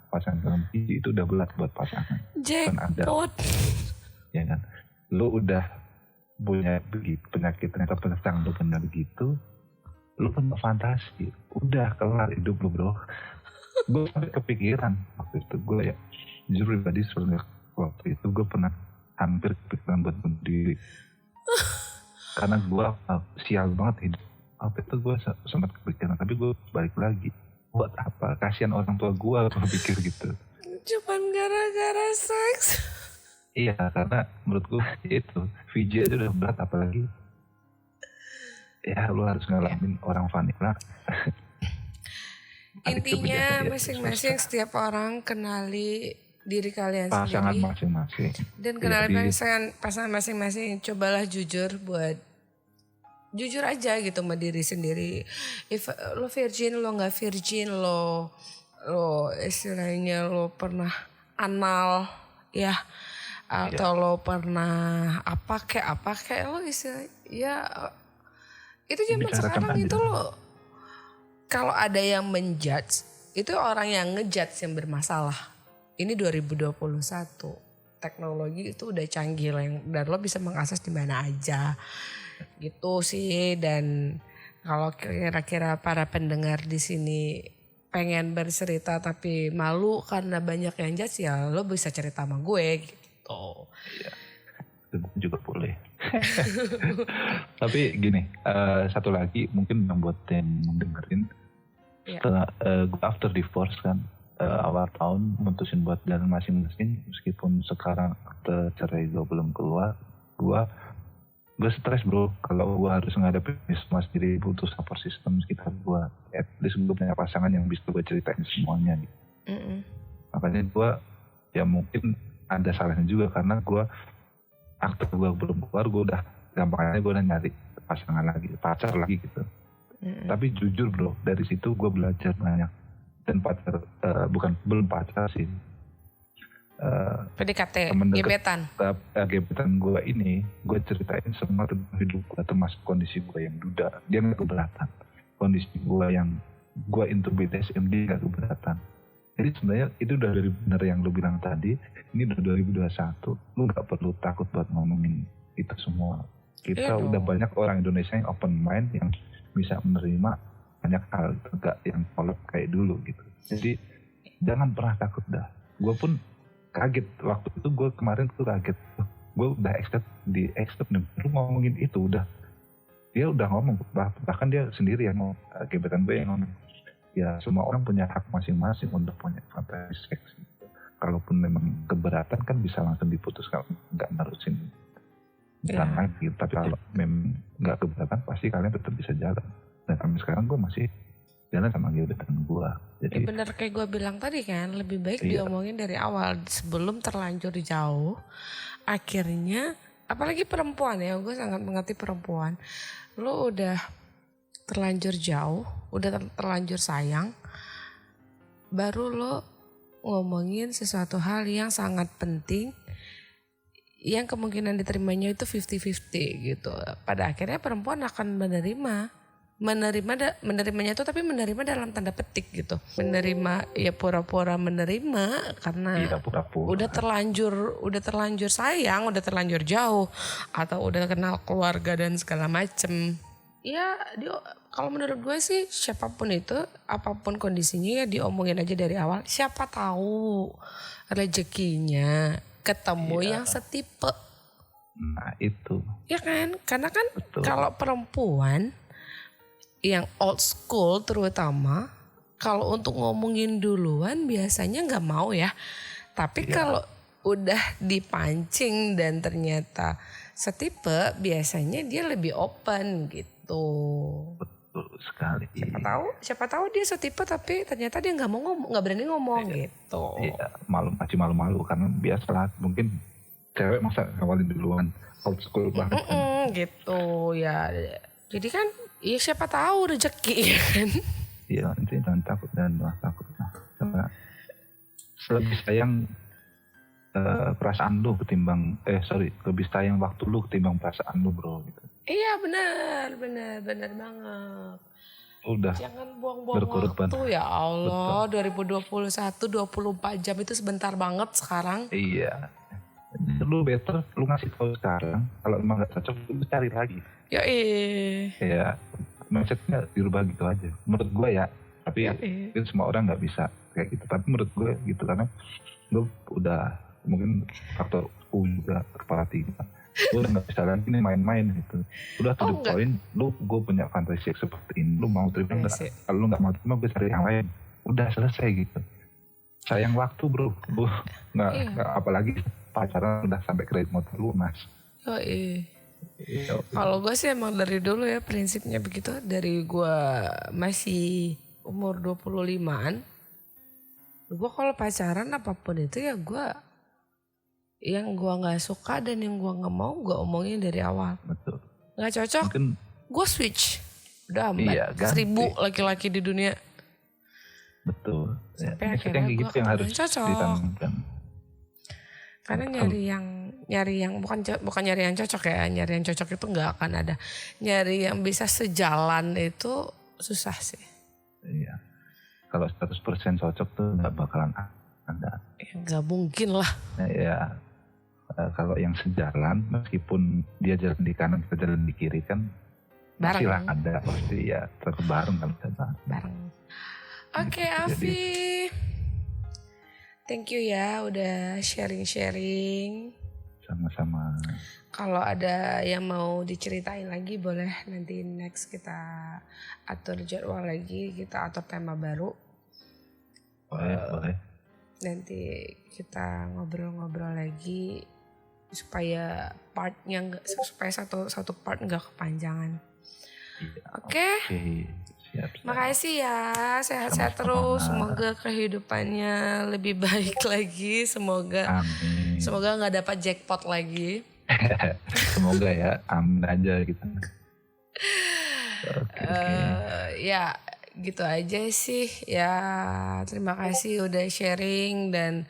B: pasangan dalam Fiji, itu udah berat buat pasangan.
A: Jackpot
B: ya kan, lu udah punya penyakit, ternyata pasangan lu benar gitu, lu punya fantasi, udah kelar hidup lu bro. Gue sampai kepikiran waktu itu, gue ya jujur pribadi sebenarnya waktu itu gue pernah hampir kepikiran buat bunuh diri. Karena gue sial banget hidup. Apa itu gue sempat kepikiran, tapi gue balik lagi. Buat apa? Kasihan orang tua gue kalau pikir gitu.
A: Cuman gara-gara seks.
B: Iya, karena menurut gue itu Fiji aja udah berat, apalagi ya lu harus ngalamin orang vanilla.
A: Intinya masing-masing setiap orang kenali diri kalian
B: pasangan
A: sendiri,
B: masing-masing,
A: dan kenali pasangan masing-masing. Cobalah jujur aja gitu sama diri sendiri. If lo virgin, lo nggak virgin, lo istilahnya lo pernah anal ya, atau lo pernah apa kayak lo istilah ya, itu zaman sekarang itu lo kalau ada yang menjudge, itu orang yang ngejudge yang bermasalah. Ini 2021, teknologi itu udah canggih dan lo bisa mengakses di mana aja gitu sih. Dan kalau kira-kira para pendengar di sini pengen bercerita tapi malu karena banyak yang judge, ya lo bisa cerita sama gue gitu.
B: Iya, itu juga boleh. Tapi gini, satu lagi mungkin yang buat yang mendengarin, setelah after divorce kan, awal tahun mutusin buat jalan masing-masing, meskipun sekarang cerai gue belum keluar, gue stres bro kalau gue harus ngadepin semua sendiri, butuh support system sekitar gue, at least gue punya pasangan yang bisa gue ceritain semuanya gitu. Makanya gue ya mungkin ada salahnya juga, karena gue aktor gue belum keluar, gue udah gampangnya gue udah nyari pacar lagi gitu. Tapi jujur bro, dari situ gue belajar banyak. Dan pacar, belum pacar sih,
A: PDKT,
B: gebetan gue ini, gue ceritain semua tentang hidup gue, termasuk kondisi gue yang duda. Dia gak keberatan kondisi gue yang gue into BDSM dia gak keberatan. Jadi sebenarnya itu udah dari benar yang lu bilang tadi, ini udah 2021, lu gak perlu takut buat ngomongin itu semua. Kita udah banyak orang Indonesia yang open mind, yang bisa menerima banyak hal, gak yang kolot kayak dulu gitu. Jadi jangan pernah takut dah. Gue pun kaget waktu itu, gue kemarin tuh kaget. Gue udah accept nih, lu ngomongin itu udah. Dia udah ngomong, bahkan dia sendiri yang ngomong, gebetan gue yang ngomong. Ya semua orang punya hak masing-masing untuk punya fantasi seks. Kalaupun memang keberatan kan bisa langsung diputus kalau nggak nerusin jalan lagi. Tapi kalau memang nggak keberatan pasti kalian tetap bisa jalan. Dan sampai sekarang gue masih jalan sama gebetan gue. Jadi
A: bener kayak gue bilang tadi kan, lebih baik diomongin dari awal sebelum terlanjur jauh. Akhirnya apalagi perempuan ya, gue sangat mengerti perempuan. Lo udah terlanjur jauh, udah terlanjur sayang, baru lo ngomongin sesuatu hal yang sangat penting, yang kemungkinan diterimanya itu 50-50 gitu. Pada akhirnya perempuan akan menerimanya tuh, tapi menerima dalam tanda petik gitu. Menerima ya pura-pura menerima karena udah terlanjur sayang, udah terlanjur jauh, atau udah kenal keluarga dan segala macem. Ya kalau menurut gue sih siapapun itu, apapun kondisinya ya diomongin aja dari awal. Siapa tahu rezekinya ketemu yang setipe.
B: Nah itu.
A: Ya kan, karena kan kalau perempuan yang old school terutama, kalau untuk ngomongin duluan biasanya nggak mau ya. Tapi kalau udah dipancing dan ternyata setipe, biasanya dia lebih open gitu.
B: Betul sekali.
A: Siapa tahu dia setipe tapi ternyata dia nggak berani ngomong gitu.
B: Iya, malu karena biasalah mungkin cewek masa ngawalin duluan, old school banget.
A: Gitu ya. Jadi kan ya siapa tahu rezeki kan.
B: Iya, nanti jangan takut karena lebih sayang perasaan lu ketimbang lebih sayang waktu lu ketimbang perasaan lu, bro, gitu.
A: Iya benar banget.
B: Udah.
A: Jangan buang-buang waktu ya Allah. Betul. 2021 24 jam itu sebentar banget sekarang.
B: Iya. Lu better lu ngasih tahu sekarang, kalau emang gak cocok lu cari lagi. Ya mindsetnya dirubah gitu aja menurut gue ya. Tapi itu semua orang gak bisa kayak gitu. Tapi menurut gue gitu, karena gue udah mungkin faktor U juga kepala 3. Lu udah gak bisa lagi nih main-main gitu. Udah to the point, gue punya fantasi seperti ini, lu mau terima gak? Kalau lu gak mau terima, gue cari yang lain. Udah selesai gitu. Sayang waktu, bro. Nggak apalagi pacaran udah sampai kredit motor lunas.
A: Kalau gue sih emang dari dulu ya prinsipnya begitu. Dari gue masih umur 25-an, gue kalau pacaran apapun itu ya gue, yang gue nggak suka dan yang gue nggak mau gue omongin dari awal.
B: Betul.
A: Nggak cocok, gue switch. Udah amat. 1000 laki-laki di dunia.
B: Betul.
A: Sampai akhirnya gue gitu yang harus ditanamkan. Karena nyari yang bukan nyari yang cocok ya. Nyari yang cocok itu nggak akan ada. Nyari yang bisa sejalan itu susah sih.
B: Iya. Kalau 100% cocok tuh nggak bakalan ada.
A: Ya, nggak mungkin lah.
B: Ya. Kalau yang sejalan, meskipun dia jalan di kanan kita jalan di kiri kan
A: bareng.
B: Pastilah ada, pasti ya tetap bareng kalau kita
A: bareng. Oke, Afi, thank you ya udah sharing-sharing.
B: Sama-sama.
A: Kalau ada yang mau diceritain lagi boleh, nanti next kita atur jadwal lagi, kita atur tema baru.
B: Boleh.
A: Nanti kita ngobrol-ngobrol lagi supaya satu part nggak kepanjangan.
B: Iya,
A: Oke.
B: Siap.
A: Makasih ya, sehat-sehat terus. Semoga kehidupannya lebih baik lagi. Semoga nggak dapat jackpot lagi.
B: Semoga ya, amin aja gitu.
A: Ya gitu aja sih ya. Terima kasih udah sharing, dan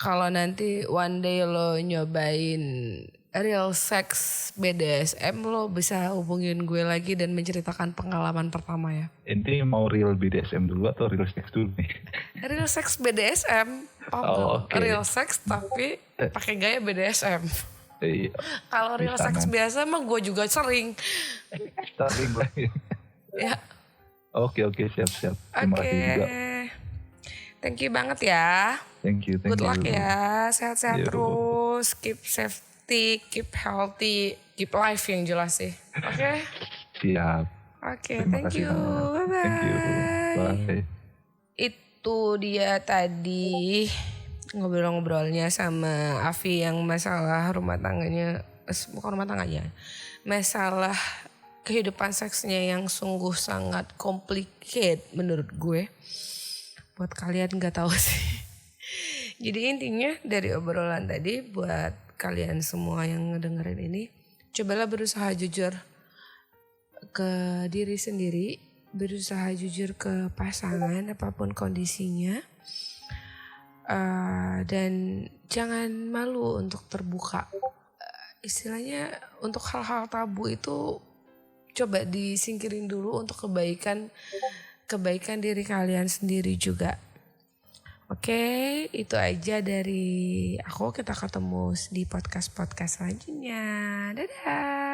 A: kalau nanti one day lo nyobain real sex BDSM, lo bisa hubungin gue lagi dan menceritakan pengalaman pertama ya.
B: Ini mau real BDSM dulu atau real sex dulu nih?
A: Real sex BDSM,
B: Oh, oke.
A: real sex tapi pakai gaya BDSM.
B: Iya,
A: Kalau real
B: bisa,
A: sex
B: Nan.
A: biasa mah gue juga sering.
B: Starting lagi.
A: Ya,
B: Oke, siap. Terima
A: oke.
B: kasih juga.
A: Thank you banget ya.
B: Thank you.
A: Good luck ya, sehat-sehat
B: Yo.
A: terus, keep safety, keep healthy, keep life yang jelas sih. Oke?
B: Siap.
A: Oke,
B: Terima
A: thank
B: kasih,
A: you.
B: Han. Thank you.
A: Bye-bye.
B: Bye.
A: Itu dia tadi ngobrol-ngobrolnya sama Afi yang masalah rumah tangganya, bukan rumah tangganya, masalah kehidupan seksnya yang sungguh sangat complicated menurut gue. Buat kalian gak tahu sih. Jadi intinya dari obrolan tadi buat kalian semua yang ngedengerin ini, cobalah berusaha jujur ke diri sendiri, berusaha jujur ke pasangan apapun kondisinya. Dan jangan malu untuk terbuka. Istilahnya untuk hal-hal tabu itu coba disingkirin dulu untuk kebaikan diri kalian sendiri juga. Oke, itu aja dari aku. Kita ketemu di podcast selanjutnya. Dadah.